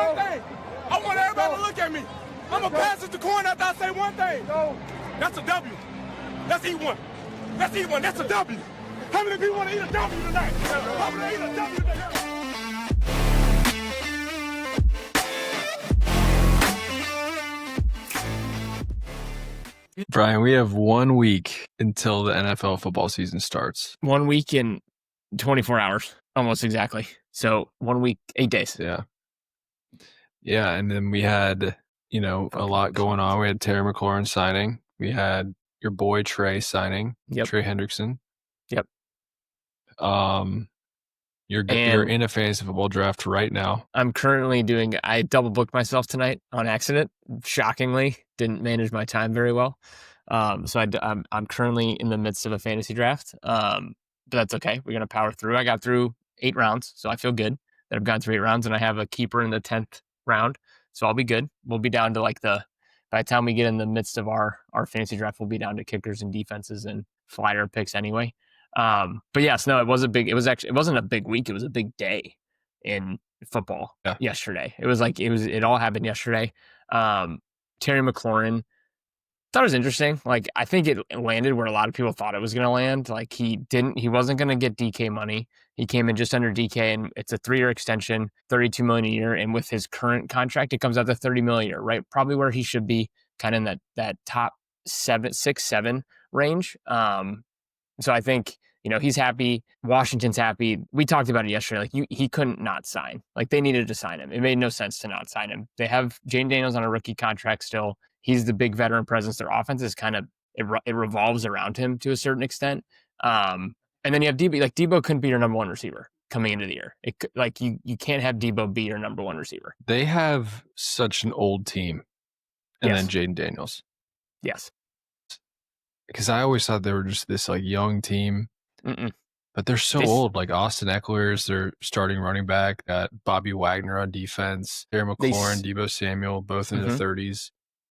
one thing. I want everybody to look at me. I'm going to pass it to coin after I say one thing. That's a W. Let's eat one. Let's eat one. That's a W. How many people want to eat a W tonight? How many eat a W tonight? Brian, we have 1 week until the NFL football season starts. 1 week in 24 hours, almost exactly. So 1 week, 8 days. Yeah. Yeah, and then we had, a lot going on. We had Terry McLaurin signing. We had your boy Trey signing. Yep. Trey Hendrickson. Yep. You're in a fantasy football draft right now. I'm currently I double booked myself tonight on accident. Shockingly, didn't manage my time very well. So I'm currently in the midst of a fantasy draft. But that's okay. We're gonna power through. I got through 8 rounds, so I feel good that I've gone through 8 rounds, and I have a keeper in the 10th round, so I'll be good. We'll be down to by the time we get in the midst of our fantasy draft, we'll be down to kickers and defenses and flyer picks anyway. But yes, no, it wasn't a big week. It was a big day in football yesterday. It all happened yesterday. Terry McLaurin, thought it was interesting. I think it landed where a lot of people thought it was going to land. He wasn't going to get DK money. He came in just under DK, and it's a 3-year extension, $32 million a year. And with his current contract, it comes out to $30 million a year, right? Probably where he should be, kind of in that top 6-7 range. So I think, he's happy. Washington's happy. We talked about it yesterday. He couldn't not sign. They needed to sign him. It made no sense to not sign him. They have Jaden Daniels on a rookie contract still. He's the big veteran presence. Their offense is it revolves around him to a certain extent. And then you have Debo. Debo couldn't be your number 1 receiver coming into the year. You can't have Debo be your number 1 receiver. They have such an old team. And then Jaden Daniels. Yes. Because I always thought they were just this young team. Mm-mm. But they're so old. Austin Eckler is their starting running back. Got Bobby Wagner on defense. Terry McLaurin, Debo Samuel, both in their 30s.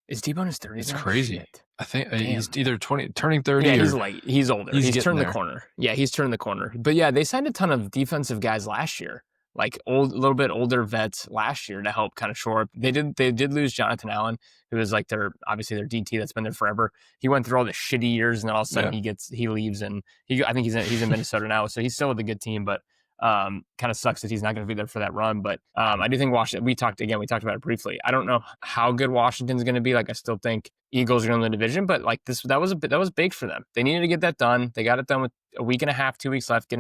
Is Debo in his 30s? It's crazy. Shit. I think he's either turning 30 Yeah, or... he's older. He's turned there. the corner. Yeah, he's turned the corner. But yeah, they signed a ton of defensive guys last year. A little bit older vets last year to help kind of shore up. They did lose Jonathan Allen, who was their DT that's been there forever. He went through all the shitty years, and then all of a sudden he leaves, and I think he's in Minnesota now, so he's still with a good team, but kind of sucks that he's not going to be there for that run. But I do think Washington. We talked about it briefly. I don't know how good Washington's going to be. I still think Eagles are going to win the division, but that was big for them. They needed to get that done. They got it done with a week and a half, 2 weeks left. Get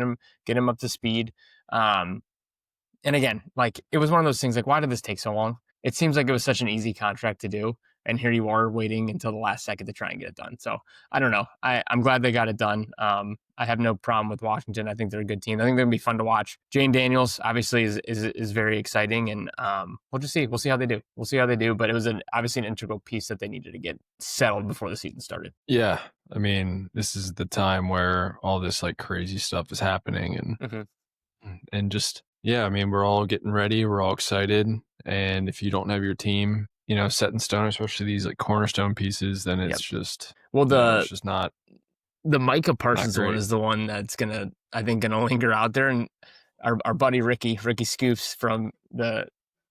him up to speed. And again, it was one of those things, why did this take so long? It seems like it was such an easy contract to do. And here you are waiting until the last second to try and get it done. So I don't know. I'm glad they got it done. I have no problem with Washington. I think they're a good team. I think they're going to be fun to watch. Jaden Daniels obviously is very exciting. And we'll just see. We'll see how they do. But it was obviously an integral piece that they needed to get settled before the season started. Yeah. I mean, this is the time where all this crazy stuff is happening. And just... Yeah, I mean, we're all getting ready. We're all excited. And if you don't have your team, set in stone, especially these cornerstone pieces, then it's just... Well, it's just not... The Micah Parsons one is the one that's gonna linger out there. And our buddy Ricky Scoops from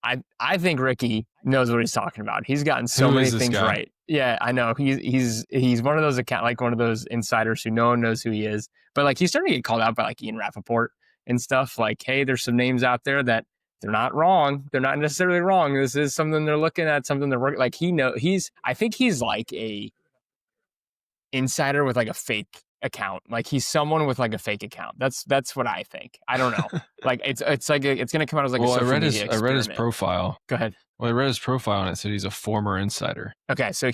I think Ricky knows what he's talking about. He's gotten so many things right. Yeah, I know. He's one of those one of those insiders who no one knows who he is. But he's starting to get called out by Ian Rappaport and stuff. Hey, there's some names out there that they're not wrong. They're not necessarily wrong. This is something they're looking at, something they're working. I think he's a insider with a fake account. He's someone with a fake account. That's what I think. I don't know. It's going to come out as a social media experiment. I read his profile. Go ahead. Well, I read his profile and it said he's a former insider. Okay, so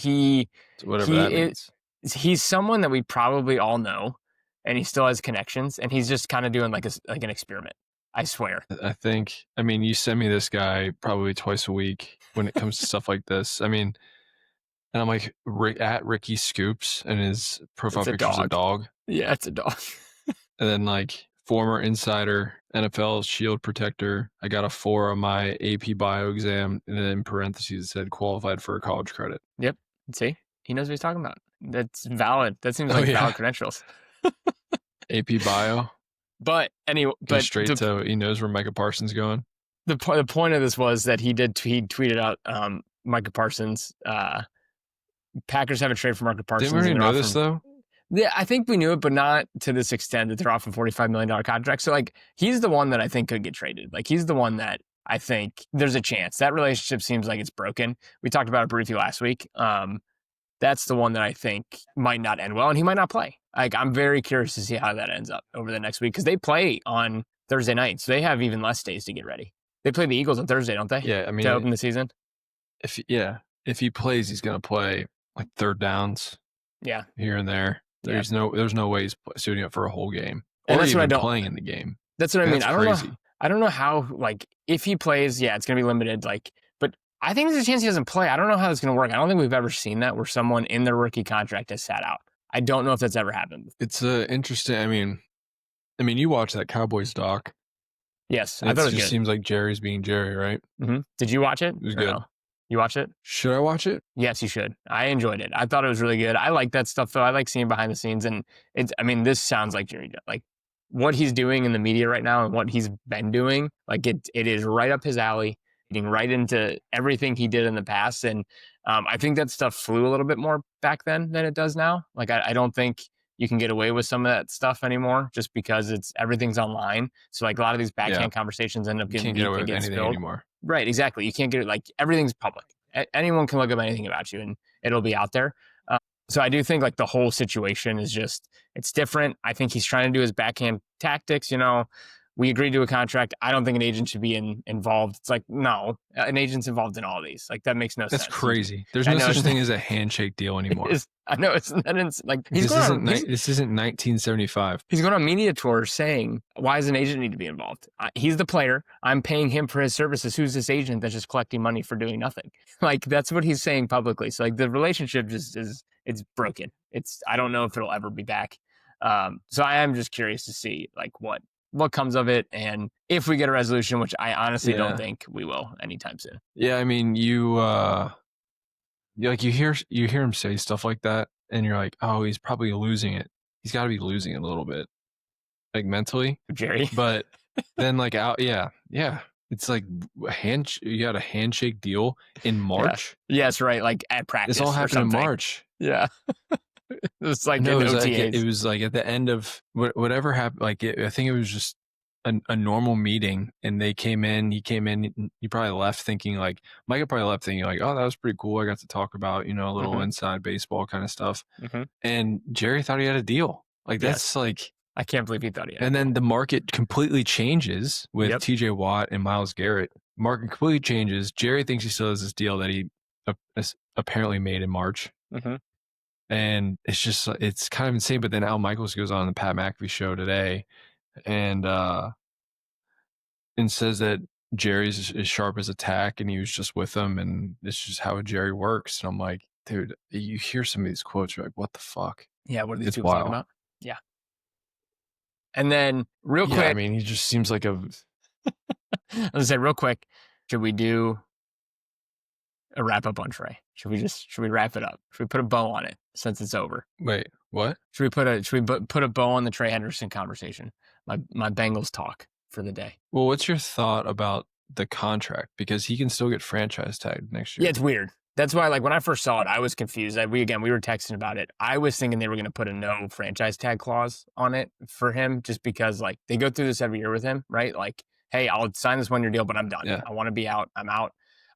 whatever that means. He's someone that we probably all know. And he still has connections, and he's just kind of doing an experiment. I swear. I think. I mean, you send me this guy probably twice a week when it comes to stuff like this. I mean, and I'm at Ricky Scoops, and his profile picture is a dog. Yeah, it's a dog. And then former insider, NFL shield protector. I got a 4 on my AP bio exam, and then in parentheses it said qualified for a college credit. Yep. See, he knows what he's talking about. That's valid. That seems valid credentials. AP bio. But anyway, he knows where Micah Parsons going. the point of this was that he tweeted out Micah Parsons. Packers have a trade for Micah Parsons. Didn't we already know this though? Yeah, I think we knew it, but not to this extent that they're off a $45 million contract. So like, he's the one that I think could get traded. Like, he's the one that I think there's a chance. That relationship seems like it's broken. We talked about it briefly last week. That's the one that I think might not end well, and he might not play. Like, I'm very curious to see how that ends up over the next week, because they play on Thursday night, so they have even less days to get ready. They play the Eagles on Thursday, don't they? Yeah, I mean, to open the season. If he plays, he's going to play like third downs. Yeah, here and there. There's no way he's suiting up for a whole game, and or that's even what I don't, playing in the game. That's what I mean. Crazy. I don't know how, like, if he plays, yeah, it's going to be limited. Like, but I think there's a chance he doesn't play. I don't know how it's going to work. I don't think we've ever seen that where someone in their rookie contract has sat out. I don't know if that's ever happened. It's interesting. I mean, you watch that Cowboys doc. Yes, I thought it just seems like Jerry's being Jerry, right? Mm-hmm. Did you watch it? It was good. No? You watch it? Should I watch it? Yes, you should. I enjoyed it. I thought it was really good. I like that stuff, though. I like seeing behind the scenes. And this sounds like Jerry. Like, what he's doing in the media right now and what he's been doing, like, it is right up his alley, getting right into everything he did in the past. And I think that stuff flew a little bit more back then than it does now. Like, I don't think you can get away with some of that stuff anymore just because everything's online. So, like, a lot of these backhand conversations end up getting get away with anything anymore. Right, exactly. You can't get it. Like, everything's public. Anyone can look up anything about you and it'll be out there. So I do think, like, the whole situation is it's different. I think he's trying to do his backhand tactics. We agreed to a contract. I don't think an agent should be involved. It's like, no, an agent's involved in all of these. Like, that makes no sense. That's crazy. There's no such thing as a handshake deal anymore. I know it's like this isn't 1975. He's going on media tours saying, why does an agent need to be involved? He's the player. I'm paying him for his services. Who's this agent that's just collecting money for doing nothing? Like, that's what he's saying publicly. So, like, the relationship it's broken. I don't know if it'll ever be back. So I am just curious to see, like, what comes of it, and if we get a resolution, which I honestly don't think we will anytime soon. Yeah, I mean, you hear him say stuff like that, and you're like, oh, he's probably losing it. He's got to be losing it a little bit, like, mentally, Jerry. But then, like, it's like you had a handshake deal in March. Yeah, that's right. Like, at practice. This all happened in March. Yeah. It's like, no, it was like at the end of whatever happened. Like, I think it was just a normal meeting, and he came in. He probably left thinking, like, Micah probably left thinking, like, oh, that was pretty cool. I got to talk about, a little inside baseball kind of stuff. Mm-hmm. And Jerry thought he had a deal. Like, that's like, I can't believe he thought he had. And then the market completely changes with TJ Watt and Myles Garrett. Market completely changes. Jerry thinks he still has this deal that he apparently made in March. Mm-hmm. And it's kind of insane. But then Al Michaels goes on the Pat McAfee show today and says that Jerry's as sharp as a tack, and he was just with him, and it's just how Jerry works. And I'm like, dude, you hear some of these quotes, you're like, what the fuck? Yeah, what are these people talking about? Yeah. And then real quick. I mean, he just seems like a... I was going to say real quick, should we do a wrap up on Trey? Should we wrap it up? Should we put a bow on it since it's over? Wait, what? Should we put a bow on the Trey Henderson conversation? My Bengals talk for the day. Well, what's your thought about the contract? Because he can still get franchise tagged next year. Yeah, it's weird. That's why, like, when I first saw it, I was confused. We were texting about it. I was thinking they were going to put a no franchise tag clause on it for him, just because, like, they go through this every year with him, right? Like, hey, I'll sign this 1-year deal, but I'm done. Yeah. I want to be out. I'm out.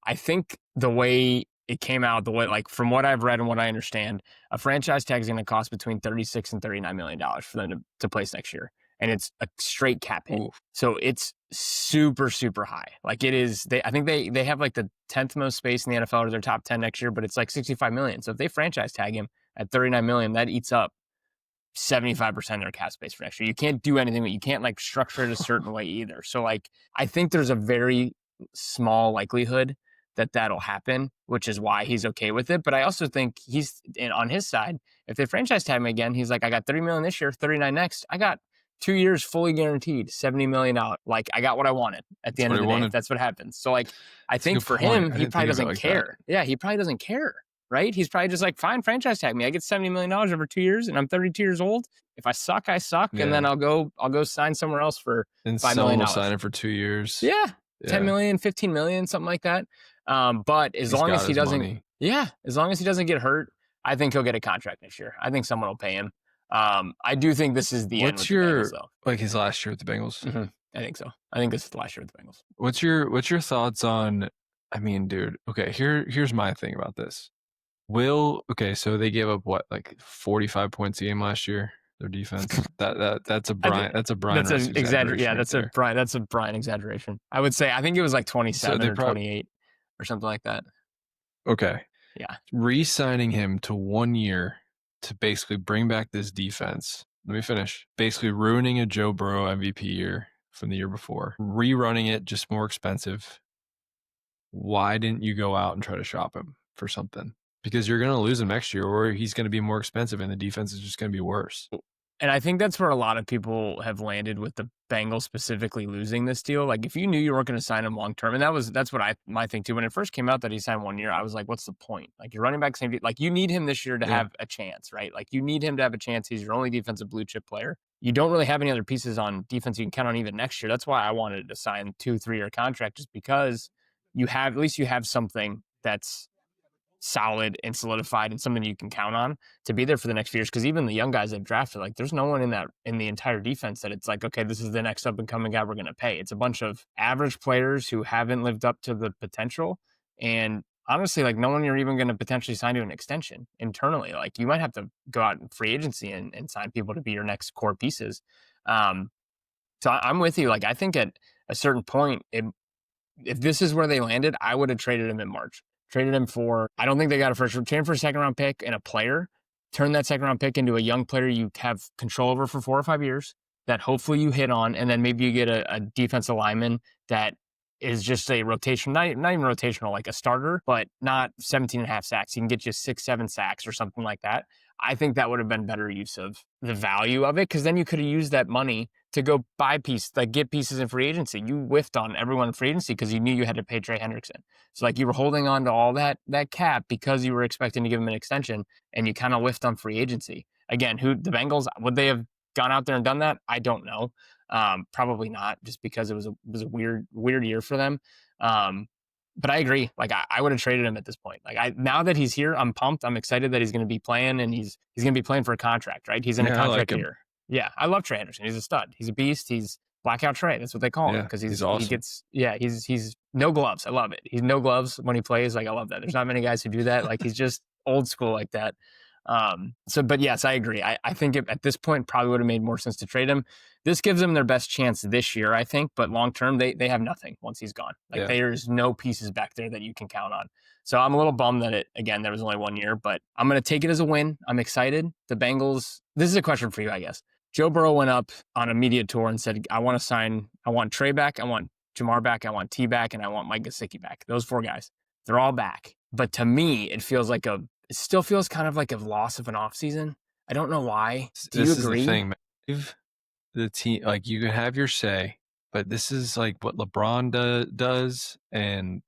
I think the way it came out, like, from what I've read and what I understand, a franchise tag is going to cost between $36 and $39 million for them to place next year. And it's a straight cap hit. Ooh. So it's super, super high. Like, it is, I think they have, like, the 10th most space in the NFL or their top 10 next year, but it's like $65 million. So if they franchise tag him at $39 million, that eats up 75% of their cap space for next year. You can't do anything, but you can't, like, structure it a certain way either. So, like, I think there's a very small likelihood that that'll happen, which is why he's okay with it. But I also think he's on his side. If they franchise tag him again, he's like, I got $30 million this year, $39 next. I got 2 years fully guaranteed, $70 million. Like, I got what I wanted at the end of the day. That's what happens. So, like, I think for him, he probably doesn't care. Yeah, he probably doesn't care, right? He's probably just like, fine, franchise tag me. I get $70 million over 2 years, and I'm 32 years old. If I suck, I suck, and then I'll go sign somewhere else for $5 million. Sign it for 2 years. Yeah, 10 million, 15 million, something like that. But as long as he doesn't, as long as he doesn't get hurt, I think he'll get a contract next year. I think someone will pay him. I do think this is the end with the Bengals, though. Like his last year with the Bengals? Mm-hmm. I think so. I think this is the last year with the Bengals. What's your thoughts on? I mean, dude. Okay, here's my thing about this. So they gave up what, like 45 points a game last year. Their defense. That's a Brian. That's a Brian. That's exaggeration. Yeah, that's a Brian. That's a Brian exaggeration. I would say. I think it was like 27 or 28 or something like that. Okay. Yeah. Re-signing him to 1 year to basically bring back this defense. Let me finish. Basically ruining a Joe Burrow MVP year from the year before. Rerunning it, just more expensive. Why didn't you go out and try to shop him for something? Because you're going to lose him next year, or he's going to be more expensive and the defense is just going to be worse. And I think that's where a lot of people have landed with the Bengals specifically losing this deal. Like, if you knew you weren't going to sign him long term, and that's what my thing too. When it first came out that he signed 1 year, I was like, what's the point? Like, you're running back same, like you need him this year to have a chance, right? Like, you need him to have a chance. He's your only defensive blue chip player. You don't really have any other pieces on defense you can count on even next year. That's why I wanted to sign 2-3 year contract, just because at least you have something that's solid and solidified and something you can count on to be there for the next few years. Because even the young guys they've drafted, like, there's no one in the entire defense that it's like, okay, this is the next up and coming guy we're going to pay. It's a bunch of average players who haven't lived up to the potential. And honestly, like, no one you're even going to potentially sign to an extension internally. Like, you might have to go out in free agency and sign people to be your next core pieces. So I'm with you. Like, I think at a certain point, if this is where they landed, I would have traded him in March. Traded him for, I don't think they got a trade for a second round pick and a player. Turn that second round pick into a young player you have control over for 4 or 5 years that hopefully you hit on. And then maybe you get a defensive lineman that is just a rotation, not even rotational, like a starter, but not 17.5 sacks. He can get you 6-7 sacks or something like that. I think that would have been better use of the value of it, because then you could have used that money to go buy pieces, like get pieces in free agency. You whiffed on everyone in free agency because you knew you had to pay Trey Hendrickson. So like you were holding on to all that cap because you were expecting to give him an extension, and you kind of whiffed on free agency. Again, the Bengals, would they have gone out there and done that? I don't know. Probably not, just because it was a weird year for them. But I agree. Like I would have traded him at this point. Like now that he's here, I'm pumped. I'm excited that he's going to be playing, and he's going to be playing for a contract, right? He's in a contract year. Yeah, I love Trey Henderson. He's a stud. He's a beast. He's Blackout Trey. That's what they call him, because he's awesome. He's no gloves. I love it. He's no gloves when he plays. Like, I love that. There's not many guys who do that. Like, he's just old school like that. But yes, I agree. I think at this point probably would have made more sense to trade him. This gives them their best chance this year, I think, but long term they have nothing once he's gone. Like, there's no pieces back there that you can count on. So I'm a little bummed that there was only 1 year, but I'm going to take it as a win. I'm excited. The Bengals, this is a question for you, I guess. Joe Burrow went up on a media tour and said, I want Trey back, I want Jamar back, I want T back, and I want Mike Gesicki back. Those 4 guys, they're all back. But to me, it still feels kind of like a loss of an offseason. I don't know why. Do you agree? Is the thing, man. The team, like, you can have your say, but this is like what LeBron does, and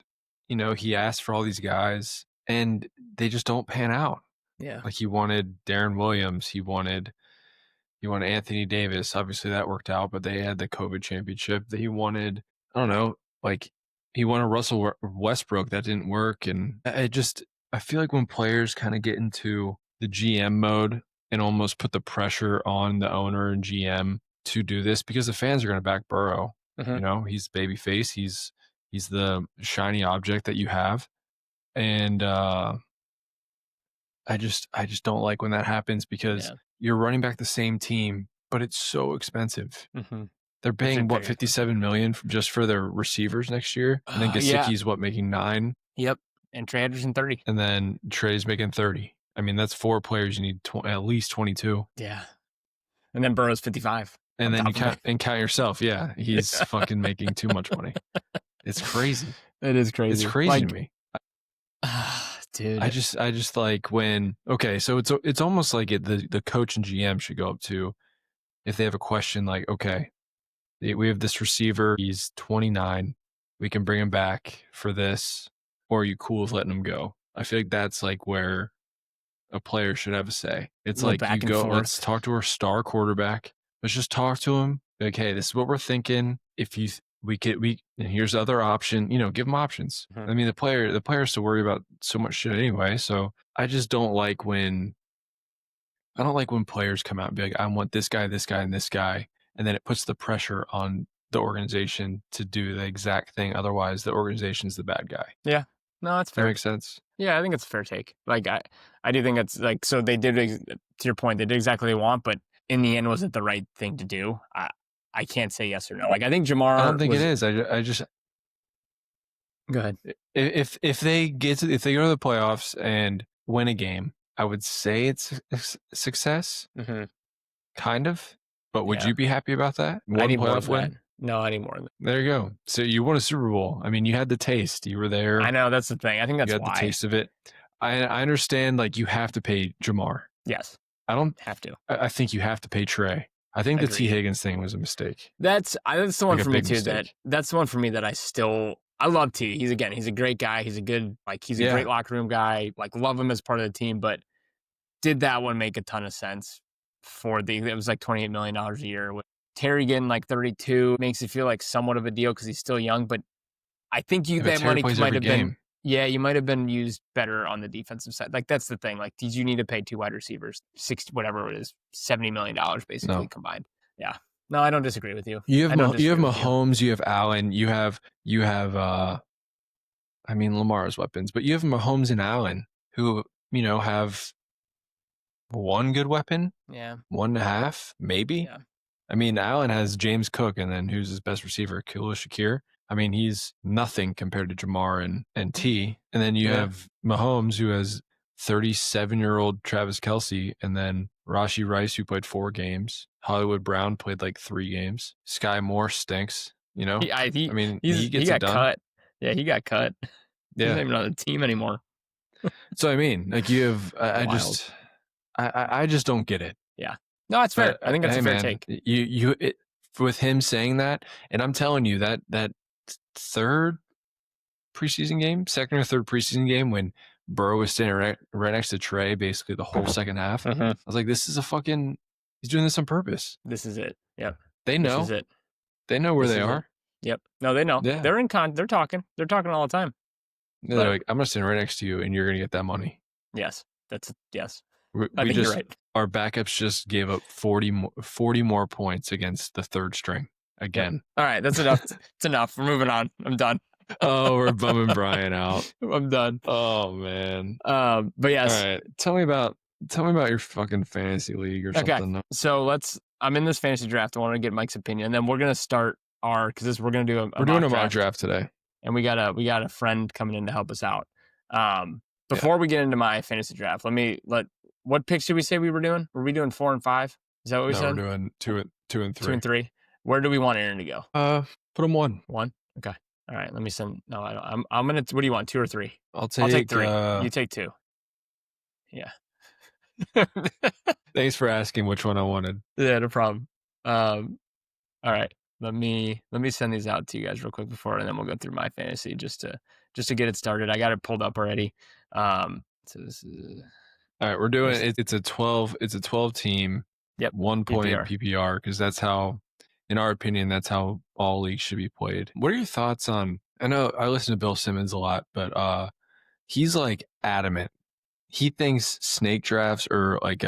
he asked for all these guys, and they just don't pan out. Yeah, like he wanted Darren Williams, he wanted Anthony Davis. Obviously, that worked out, but they had the COVID championship. That he wanted, I don't know, like he wanted Russell Westbrook. That didn't work, and I feel like when players kind of get into the GM mode and almost put the pressure on the owner and GM to do this, because the fans are going to back Burrow. Mm-hmm. He's babyface. He's the shiny object that you have. And I just don't like when that happens, because you're running back the same team, but it's so expensive. Mm-hmm. They're paying $57 million just for their receivers next year. And then Gesicki's making $9 million? Yep. And Trey Henderson 30. And then Trey's making 30. I mean, that's 4 players. You need at least 22. Yeah. And then Burrow's 55. And then you count yourself. Yeah. He's fucking making too much money. It's crazy. It is crazy. It's crazy to me. Dude. I just like when, okay, so it's almost like the coach and GM should go up to, if they have a question, like, okay, we have this receiver. He's 29. We can bring him back for this. Or are you cool with letting him go? I feel like that's like where a player should have a say. It's like, you go, let's talk to our star quarterback. Let's just talk to him. Like, hey, this is what we're thinking. If and here's the other option, give them options. I mean, the player has to worry about so much shit anyway. So I just don't like when players come out and be like, I want this guy, and this guy. And then it puts the pressure on the organization to do the exact thing. Otherwise the organization's the bad guy. Yeah. No, that's fair. That makes sense. Yeah, I think it's a fair take. Like, I do think it's like, so they did, to your point, they did exactly what they want, but in the end, was it the right thing to do? I can't say yes or no. Like, I think Jamar. I don't think it is. I just. Go ahead. If they go to the playoffs and win a game, I would say it's a success. Mm-hmm. Kind of. But would you be happy about that? I need more than that. No, I need more than that. There you go. So you won a Super Bowl. I mean, you had the taste. You were there. I know, that's the thing. I think that's why. You had the taste of it. I understand, like, you have to pay Jamar. Yes. I don't have to. I think you have to pay Trey. I think the T. Higgins thing was a mistake. That's the one for me too. That's the one for me that I love T. He's a great guy. He's a good, he's a great locker room guy. Like, love him as part of the team. But did that one make a ton of sense it was like $28 million a year. With Terry getting like 32 makes it feel like somewhat of a deal because he's still young. But I think that money might have been. Yeah, you might have been used better on the defensive side. Like, that's the thing. Like, did you need to pay 2 wide receivers, whatever it is, $70 million basically combined? Yeah. No, I don't disagree with you. You have Mahomes, you have Allen, you have Lamar's weapons, but you have Mahomes and Allen who, have one good weapon. Yeah. 1.5, maybe. Yeah. I mean, Allen has James Cook, and then who's his best receiver? Khalil Shakir. I mean, he's nothing compared to Jamar and T. And then you have Mahomes, who has 37-year-old Travis Kelce, and then Rashee Rice, who played 4 games. Hollywood Brown played like 3 games. Sky Moore stinks, He gets got it done. Cut. Yeah, he got cut. Yeah. He's not even on the team anymore. So, I mean, like, you have, I just don't get it. Yeah. No, it's fair. I think that's a fair take. With him saying that, and I'm telling you that second or third preseason game when Burrow was standing right next to Trey basically the whole second half, I was like, this is he's doing this on purpose. This is it. Yep. They know. This is it. They know where they are. Yep. No, they know. Yeah. They're they're talking. They're talking all the time. They're like, I'm going to stand right next to you and you're going to get that money. Yes. Yes. I think you're right. Our backups just gave up 40 more points against the third string again. All right, that's enough. It's enough. We're moving on. I'm done. Oh, we're bumming Brian out. I'm done. Oh man. But yes. All right. Tell me about your fucking fantasy league or something. Okay. So I'm in this fantasy draft. I want to get Mike's opinion, and then we're gonna start we're gonna do we're doing a mock draft today, and we got a friend coming in to help us out. Before we get into my fantasy draft, what picks did we say we were doing? Were we doing 4 and 5? Is that what we said? We're doing 2 and 3. 2 and 3. Where do we want Aaron to go? Put him 1. 1. Okay. All right. Let me send. No, I don't. I'm gonna. What do you want? 2 or 3? I'll take 3. You take 2. Yeah. Thanks for asking which one I wanted. Yeah, no problem. All right. Let me send these out to you guys real quick and then we'll go through my fantasy just to get it started. I got it pulled up already. So this is. All right, we're doing it. It's a 12 team. Yep. 1 point PPR because that's how, in our opinion, that's how all leagues should be played. What are your thoughts on? I know I listen to Bill Simmons a lot, but he's like adamant. He thinks snake drafts or like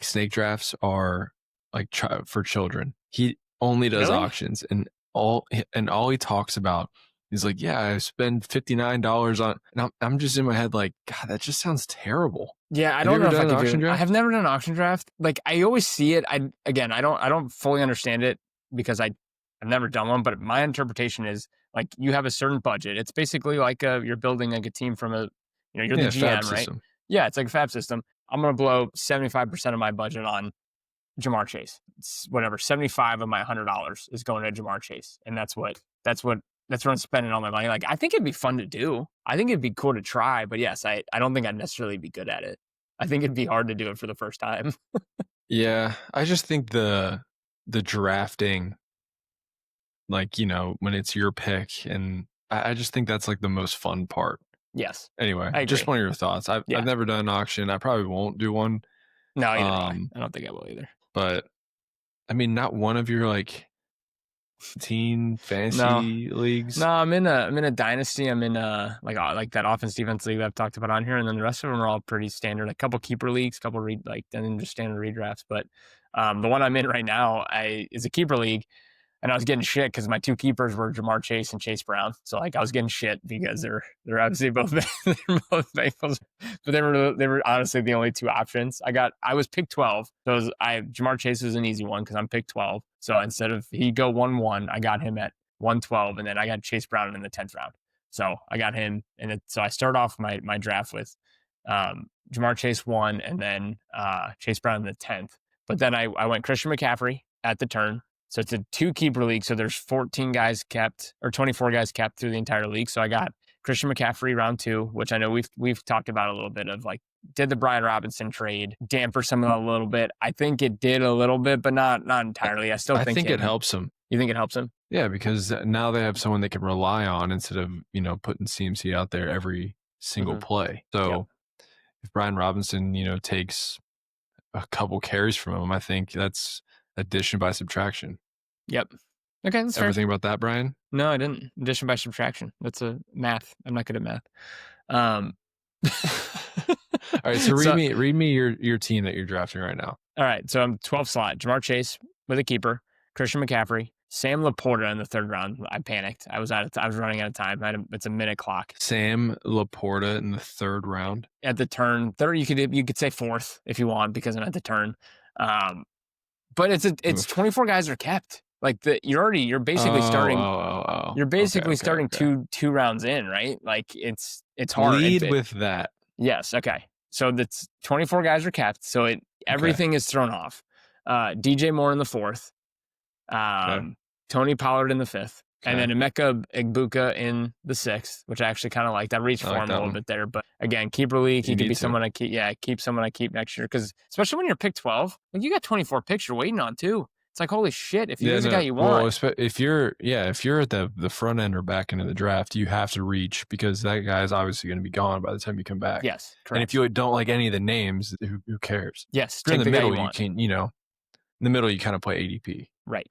snake drafts are like for children. He only does auctions and all he talks about. He's like, yeah, I spend $59 on, and I'm just in my head like, God, that just sounds terrible. Yeah, I don't know if I could do it. I have never done an auction draft. Like, I always see it. I don't fully understand it because I've never done one. But my interpretation is like you have a certain budget. It's basically like you're building like a team from you're the GM, right? System. Yeah, it's like a fab system. I'm gonna blow 75% of my budget on Jamar Chase. It's whatever, 75 of my $100 is going to Jamar Chase, and that's what I'm spending all my money. Like, I think it'd be fun to do. I think it'd be cool to try, but yes, I don't think I'd necessarily be good at it. I think it'd be hard to do it for the first time. Yeah, I just think the drafting, like, when it's your pick, and I just think that's like the most fun part. Yes. Anyway, just one of your thoughts. I've never done an auction. I probably won't do one. No, I don't think I will either. But I mean, not one of your like teen fantasy leagues? No, I'm in a dynasty. I'm in like that offense defense league that I've talked about on here, and then the rest of them are all pretty standard. A couple keeper leagues, couple and then just standard redrafts. But the one I'm in right now is a keeper league, and I was getting shit because my two keepers were Jamar Chase and Chase Brown. So like I was getting shit because they're obviously both they're both Bengals, but they were honestly the only two options. I was pick 12, so Jamar Chase was an easy one because I'm pick 12. So instead of he go 1-1, I got him at 112, and then I got Chase Brown in the 10th round. So I got him, and so I start off my draft with Jamar Chase 1, and then Chase Brown in the 10th. But then I went Christian McCaffrey at the turn. So it's a 2 keeper league. So there's 14 guys kept, or 24 guys kept through the entire league. So I got Christian McCaffrey round 2, which I know we've talked about a little bit of like, did the Brian Robinson trade damper some of that a little bit? I think it did a little bit, but not entirely. I think it helps him. You think it helps him? Yeah, because now they have someone they can rely on instead of, putting CMC out there every single play. So if Brian Robinson, takes a couple carries from him, I think that's addition by subtraction. Yep. Okay, that's fair. Ever think about that, Brian? No, I didn't. Addition by subtraction. That's a math. I'm not good at math. All right, so read me your team that you're drafting right now. All right, so I'm 12 slot. Jamar Chase with a keeper, Christian McCaffrey, Sam Laporta in the 3rd round. I panicked. I was running out of time. It's a minute clock. Sam Laporta in the 3rd round at the turn. You could say 4th if you want because I'm at the turn. But it's 24 guys are kept. Like you're basically starting. You're basically starting two rounds in, right? Like it's hard. Lead with that. Yes. Okay. So that's 24 guys are kept. So everything is thrown off. DJ Moore in the 4th. Tony Pollard in the 5th. And then Emeka Egbuka in the 6th, which I actually kind of like. That reached for him a little bit there. But again, keeper league, he could be someone I keep. Yeah, keep someone I keep next year. Because especially when you're pick 12, like you got 24 picks you're waiting on too. It's like, holy shit, if you're the guy you want. Well, if you're at the front end or back end of the draft, you have to reach because that guy's obviously going to be gone by the time you come back. Yes, correct. And if you don't like any of the names, who cares? Yes, in the middle, you can, in the middle, you kind of play ADP. Right.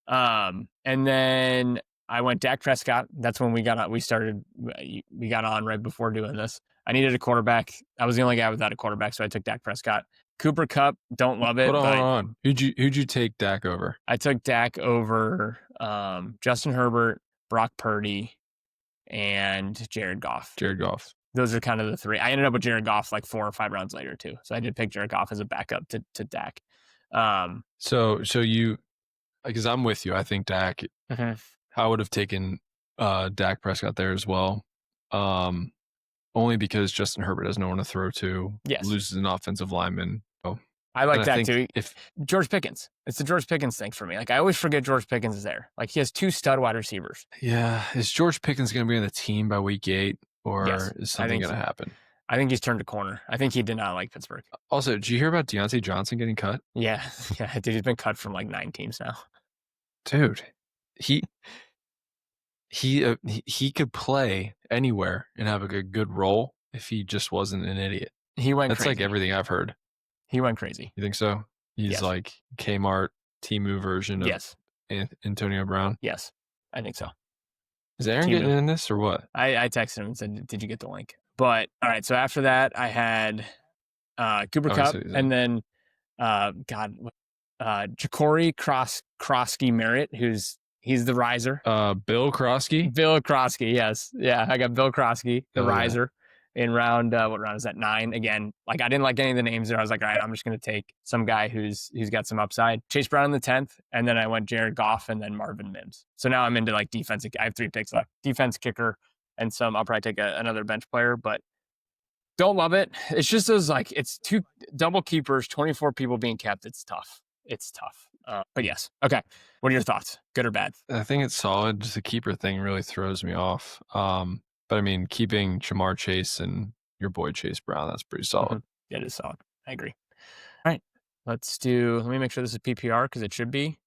And then I went Dak Prescott. That's when we got on right before doing this. I needed a quarterback. I was the only guy without a quarterback, so I took Dak Prescott. Cooper Kupp, don't love it. Hold on. Who'd you take Dak over? I took Dak over Justin Herbert, Brock Purdy, and Jared Goff. Those are kind of the 3. I ended up with Jared Goff like 4 or 5 rounds later too. So I did pick Jared Goff as a backup to Dak. So you, because I'm with you. I think Dak. I would have taken Dak Prescott there as well. Only because Justin Herbert has no one to throw to. Yes. Loses an offensive lineman. Oh. I like that too. If George Pickens, it's the George Pickens thing for me. Like I always forget George Pickens is there. Like he has 2 stud wide receivers. Yeah. Is George Pickens going to be on the team by week 8 or is something going to happen? I think he's turned a corner. I think he did not like Pittsburgh. Also, did you hear about Deontay Johnson getting cut? Yeah. Dude, he's been cut from like 9 teams now. Dude, he could play anywhere and have a good role if he just wasn't an idiot. That's crazy. Like everything I've heard. He went crazy. You think so? He's like Kmart Temu version of Antonio Brown. Yes, I think so. Is Aaron getting in this or what? I texted him and said, "Did you get the link?" But all right. So after that, I had Cooper Kupp and then Ja'Cory Krosky Merritt, he's the riser. Bill Krosky? Bill Krosky, yes. Yeah, I got Bill Krosky, the riser, in round, what round is that? 9. Again, like I didn't like any of the names there. I was like, all right, I'm just going to take some guy who's got some upside. Chase Brown in the 10th, and then I went Jared Goff and then Marvin Mims. So now I'm into like defense. I have 3 picks left. Defense, kicker, and I'll probably take another bench player, but don't love it. It's just those like, it's 2 double keepers, 24 people being kept. It's tough. But yes. Okay. What are your thoughts? Good or bad? I think it's solid. Just the keeper thing really throws me off. But I mean, keeping Jamar Chase and your boy Chase Brown, that's pretty solid. Yeah, it is solid. I agree. All right. Let me make sure this is PPR because it should be.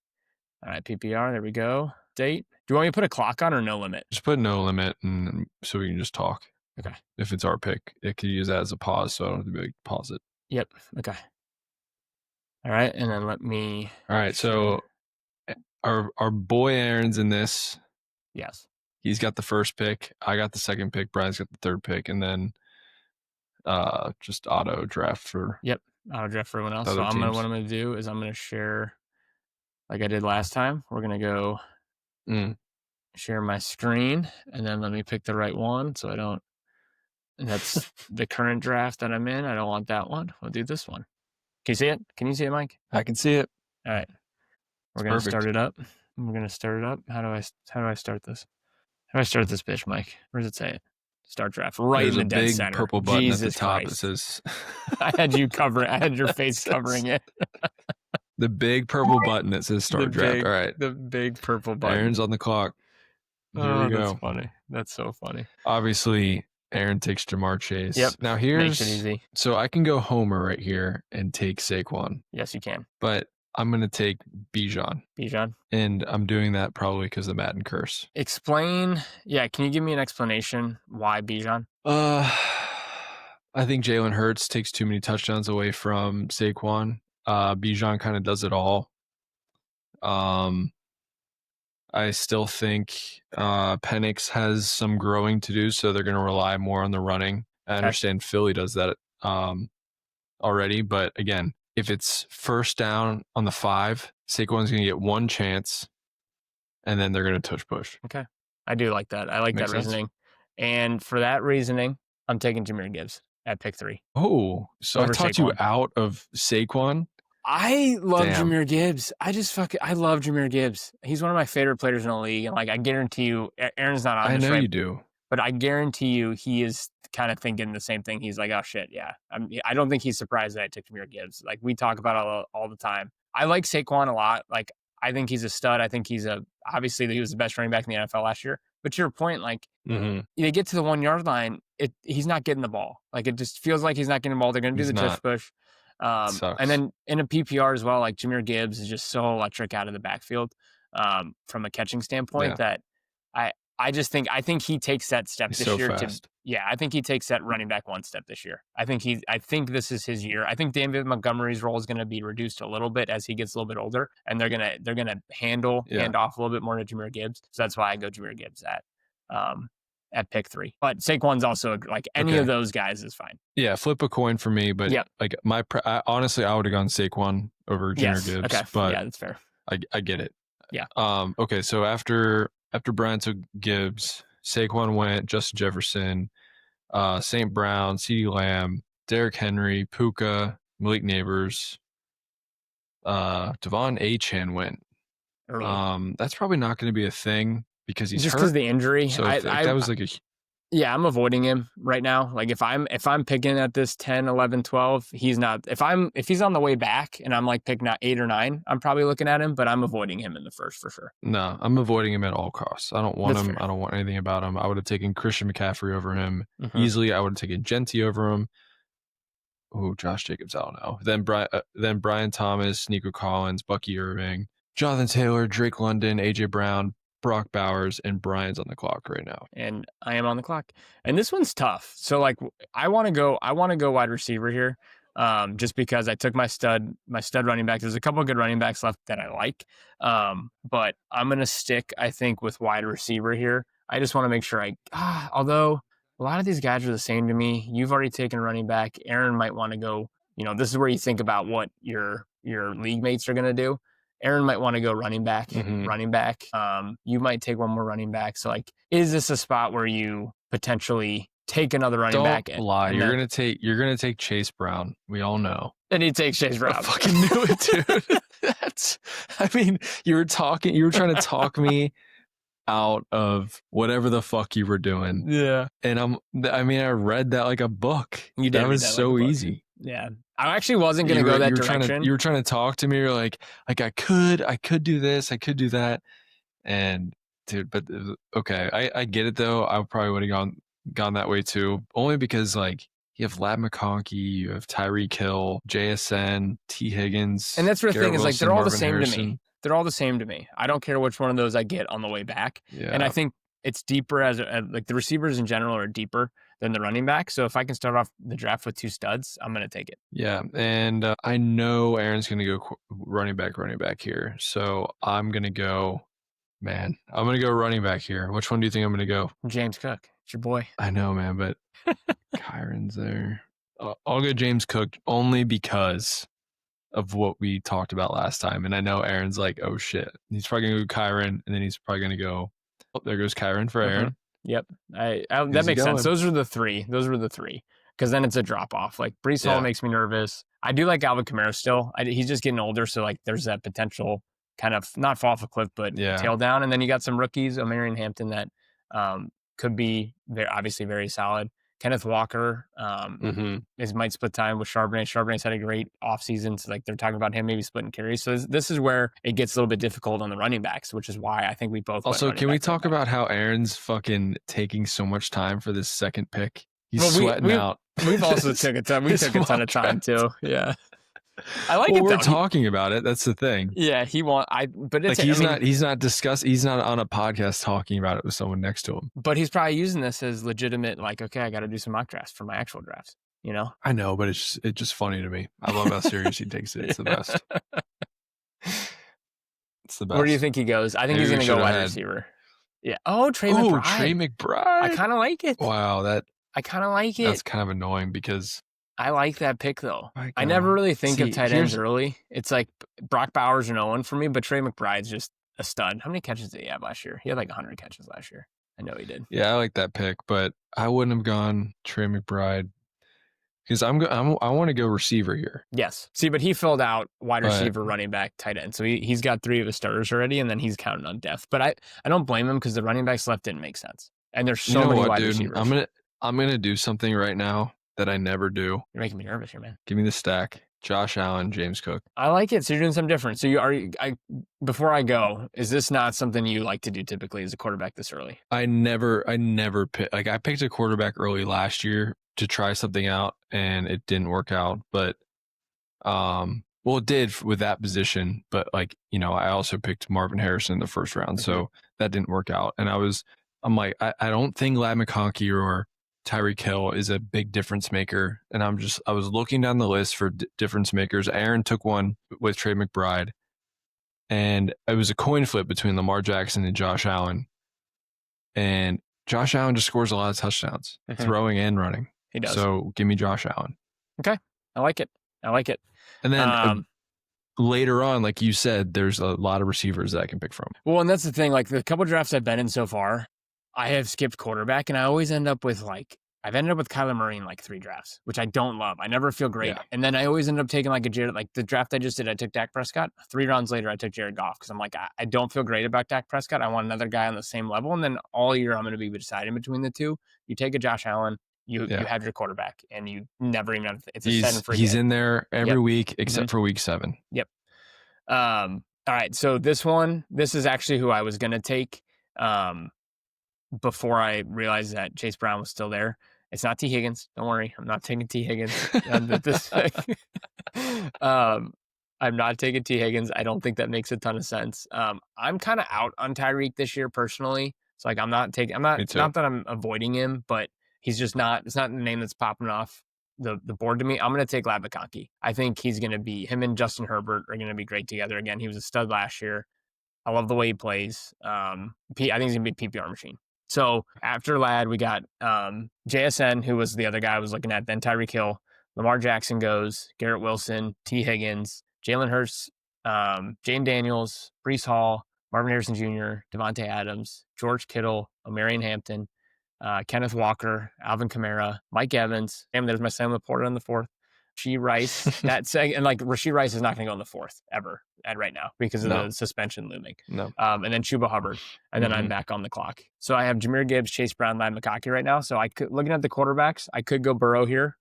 All right. PPR. There we go. Date. Do you want me to put a clock on or no limit? Just put no limit and so we can just talk. Okay. If it's our pick, it could use that as a pause. So I don't have to be like, pause it. Yep. Okay. All right, and then let me. All right, so our boy Aaron's in this. Yes. He's got the first pick. I got the second pick. Brian's got the third pick, and then just auto draft for. Yep, auto draft for everyone else. other So teams. what I'm gonna do is I'm gonna share, like I did last time. We're gonna go share my screen, and then let me pick the right one so I don't. And that's the current draft that I'm in. I don't want that one. We'll do this one. Can you see it? Can you see it, Mike? I can see it. All right. We're gonna start it up. We're gonna start it up. How do I start this? How do I start this bitch, Mike? Where does it say it? Start draft. Right There's in the a dead big center. purple button Jesus at the top Christ. that says. I had you cover it. I had your face covering it. The big purple button that says start draft. All right. The big purple button. Aaron's on the clock. Here we go. That's funny. That's so funny. Obviously, Aaron takes Jamar Chase. Yep. Now Makes it easy. So I can go Homer right here and take Saquon. Yes, you can. But I'm going to take Bijan. Bijan. And I'm doing that probably because of the Madden curse. Explain. Yeah, can you give me an explanation why Bijan? I think Jalen Hurts takes too many touchdowns away from Saquon. Bijan kind of does it all. I still think Penix has some growing to do, so they're going to rely more on the running. I understand Philly does that already, but again, if it's first down on the 5, Saquon's going to get one chance, and then they're going to touch push. Okay. I do like that. I like Makes that sense. reasoning. And for that reasoning, I'm taking Jahmyr Gibbs at pick 3. Oh, so Over I talked you out of Saquon? I love Damn. Jahmyr Gibbs. I love Jahmyr Gibbs. He's one of my favorite players in the league. And like, I guarantee you, Aaron's not on I this, know right? you do. But I guarantee you he is kind of thinking the same thing. He's like, oh shit, yeah. I don't think he's surprised that I took Jahmyr Gibbs. Like, we talk about it all the time. I like Saquon a lot. Like, I think he's a stud. I think obviously he was the best running back in the NFL last year. But to your point, like, they get to the 1 yard line, he's not getting the ball. Like, it just feels like he's not getting the ball. They're going to do the tush push. And then in a PPR as well, like Jahmyr Gibbs is just so electric out of the backfield from a catching standpoint that I think he takes that step He's this so year. fast. I think he takes that running back one step this year. I think this is his year. I think David Montgomery's role is going to be reduced a little bit as he gets a little bit older, and they're gonna hand off a little bit more to Jahmyr Gibbs. So that's why I go Jahmyr Gibbs at pick 3. But Saquon's also like any of those guys is fine. Yeah, flip a coin for me, but like honestly, I would have gone Saquon over Jahmyr Gibbs. Okay. But yeah, that's fair. I get it. Yeah. Okay, so after Brian took Gibbs, Saquon went, Justin Jefferson, St. Brown, CeeDee Lamb, Derrick Henry, Puka, Malik Neighbors, Devon Achane went. Early. That's probably not going to be a thing because he's just hurt. because the injury. So that was like I'm avoiding him right now. Like if I'm picking at this 10, 11, 12, he's not. If he's on the way back and I'm like picking at 8 or 9, I'm probably looking at him, but I'm avoiding him in the first for sure. No, I'm avoiding him at all costs. I don't want That's him. fair. I don't want anything about him. I would have taken Christian McCaffrey over him easily. I would have taken Genty over him. Oh, Josh Jacobs, I don't know. Then Brian Thomas, Nico Collins, Bucky Irving, Jonathan Taylor, Drake London, AJ Brown, Brock Bowers, and Brian's on the clock right now. And I am on the clock. And this one's tough. So like I want to go wide receiver here. Just because I took my stud running back. There's a couple of good running backs left that I like. But I'm gonna stick, I think, with wide receiver here. I just want to make sure although a lot of these guys are the same to me. You've already taken running back. Aaron might want to go, this is where you think about what your league mates are gonna do. Aaron might want to go running back. You might take one more running back. So like, is this a spot where you potentially take another running back? Don't lie. You're gonna take Chase Brown. We all know. And he takes Chase Brown. I fucking knew it, dude. You were trying to talk me out of whatever the fuck you were doing. Yeah. And I read that like a book. You did. That was so easy. Yeah. I actually wasn't going to go that direction. You were trying to talk to me. You're like I could do this. I could do that. And dude, but okay. I get it though. I probably would have gone that way too. Only because like you have Lab McConkey, you have Tyreek Hill, JSN, T. Higgins. And that's the thing is like, they're all the Marvin same Harrison. to me. They're all the same to me. I don't care which one of those I get on the way back. Yeah. And I think it's deeper as like the receivers in general are deeper than the running back. So if I can start off the draft with 2 studs, I'm going to take it. Yeah, and I know Aaron's going to go running back here. So I'm going to go, man, I'm going to go running back here. Which one do you think I'm going to go? James Cook. It's your boy. I know, man, but Kyron's there. I'll go James Cook only because of what we talked about last time. And I know Aaron's like, oh shit. He's probably going to go Kyron, and then he's probably going to go, oh, there goes Kyron for Aaron. Yep. That makes sense. Those are the three. Because then it's a drop off. Like Breece Hall makes me nervous. I do like Alvin Kamara still. He's just getting older. So like there's that potential kind of not fall off a cliff, but tail down. And then you got some rookies, Omarion Hampton, that could be obviously very solid. Kenneth Walker might split time with Charbonnet. Charbonnet's had a great offseason. So like they're talking about him maybe splitting carries. So this is where it gets a little bit difficult on the running backs, which is why I think we both. Also, can we talk about how Aaron's fucking taking so much time for this second pick? He's sweating out. We've also took a ton. We took a ton of time too. Yeah. I like it. We're talking about it. That's the thing. Yeah, but it's like he's not on a podcast talking about it with someone next to him. But he's probably using this as legitimate, like, okay, I got to do some mock drafts for my actual drafts, you know? I know, but it's just funny to me. I love how serious he takes it. It's the best. It's the best. Where do you think he goes? I think he's going to go wide receiver. Yeah. Oh, Trey McBride. I kind of like it. Wow, I kind of like it. That's kind of annoying because I like that pick, though. I never really think of tight ends early. It's like Brock Bowers and Owen for me, but Trey McBride's just a stud. How many catches did he have last year? He had like 100 catches last year. I know he did. Yeah, I like that pick, but I wouldn't have gone Trey McBride because I want to go receiver here. Yes. See, but he filled out wide receiver, running back, tight end. So he's got 3 of his starters already, and then he's counting on depth. But I don't blame him because the running backs left didn't make sense. And there's so many wide receivers. I'm gonna do something right now that I never do. You're making me nervous here, man. Give me the stack. Josh Allen, James Cook. I like it. So you're doing something different. So before I go, is this not something you like to do typically as a quarterback this early? I never pick. Like I picked a quarterback early last year to try something out, and it didn't work out. But it did with that position. But I also picked Marvin Harrison in the first round, so that didn't work out. And I'm like, I don't think Ladd McConkey or Tyreek Hill is a big difference maker. And I was looking down the list for difference makers. Aaron took one with Trey McBride, and it was a coin flip between Lamar Jackson and Josh Allen. And Josh Allen just scores a lot of touchdowns, throwing and running. He does. So give me Josh Allen. Okay. I like it. And then later on, like you said, there's a lot of receivers that I can pick from. Well, and that's the thing. Like the couple drafts I've been in so far, I have skipped quarterback, and I always end up with I've ended up with Kyler Murray in 3 drafts, which I don't love. I never feel great. Yeah. And then I always end up taking the draft I just did, I took Dak Prescott. 3 rounds later, I took Jared Goff because I'm like, I don't feel great about Dak Prescott. I want another guy on the same level. And then all year, I'm going to be deciding between the two. You take a Josh Allen, you have your quarterback, and you never even have, it's a 7 for He's in there every week except for week 7. Yep. All right. So this is actually who I was going to take. Before I realized that Chase Brown was still there. It's not T. Higgins. Don't worry. I'm not taking T. Higgins. I'm not taking T. Higgins. I don't think that makes a ton of sense. I'm kind of out on Tyreek this year personally. So not that I'm avoiding him, but he's just not, it's not the name that's popping off the board to me. I'm going to take Ladd McConkey. I think him and Justin Herbert are going to be great together again. He was a stud last year. I love the way he plays. I think he's going to be a PPR machine. So after Ladd, we got JSN, who was the other guy I was looking at, then Tyreek Hill, Lamar Jackson goes, Garrett Wilson, T. Higgins, Jalen Hurts, Jane Daniels, Breece Hall, Marvin Harrison Jr., Devontae Adams, George Kittle, Omarion Hampton, Kenneth Walker, Alvin Kamara, Mike Evans, and there's my Sam Laporta in the 4th. Rashee Rice, Rashee Rice is not going to go in the 4th ever right now because of the suspension looming. No. And then Chuba Hubbard, and then I'm back on the clock. So I have Jahmyr Gibbs, Chase Brown, Ladd McConkey right now. So looking at the quarterbacks, I could go Burrow here.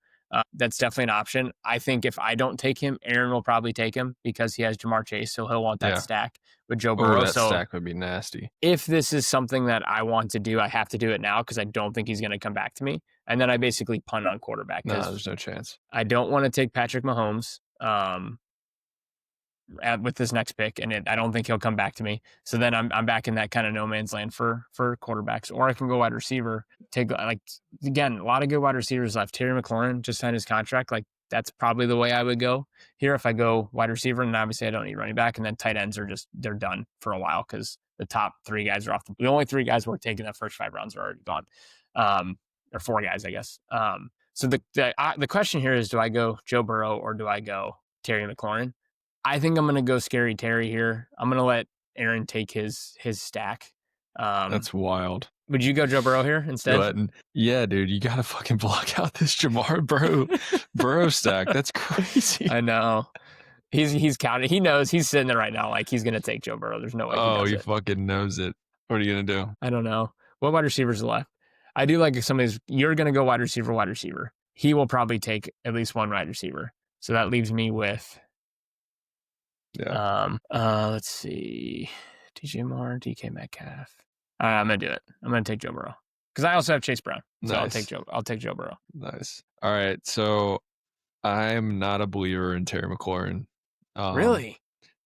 That's definitely an option. I think if I don't take him, Aaron will probably take him because he has Jamar Chase, so he'll want that stack with Joe Burrow. That stack would be nasty. If this is something that I want to do, I have to do it now because I don't think he's going to come back to me. And then I basically punt on quarterback. No, there's no chance. I don't want to take Patrick Mahomes. with this next pick, and I don't think he'll come back to me. So then I'm back in that kind of no man's land for quarterbacks, or I can go wide receiver. Take again, a lot of good wide receivers left. Terry McLaurin just signed his contract. Like that's probably the way I would go here if I go wide receiver, and obviously I don't need running back. And then tight ends they're done for a while because the top 3 guys are off. The only 3 guys we're taking that first 5 rounds are already gone, or 4 guys, I guess. So the question here is, do I go Joe Burrow or do I go Terry McLaurin? I think I'm going to go Scary Terry here. I'm going to let Aaron take his stack. That's wild. Would you go Joe Burrow here instead? Yeah, dude, you got to fucking block out this Jamar Burrow stack. That's crazy. I know. He's counting. He knows. He's sitting there right now like he's going to take Joe Burrow. There's no way he fucking knows it. What are you going to do? I don't know. What wide receivers are left? I do like somebody's. You're going to go wide receiver. He will probably take at least one wide receiver. So that leaves me with... Yeah. Let's see. DJ Moore, DK Metcalf. All right, I'm gonna do it. I'm gonna take Joe Burrow because I also have Chase Brown. So nice. I'll take Joe Burrow. Nice. All right. So I'm not a believer in Terry McLaurin. Really?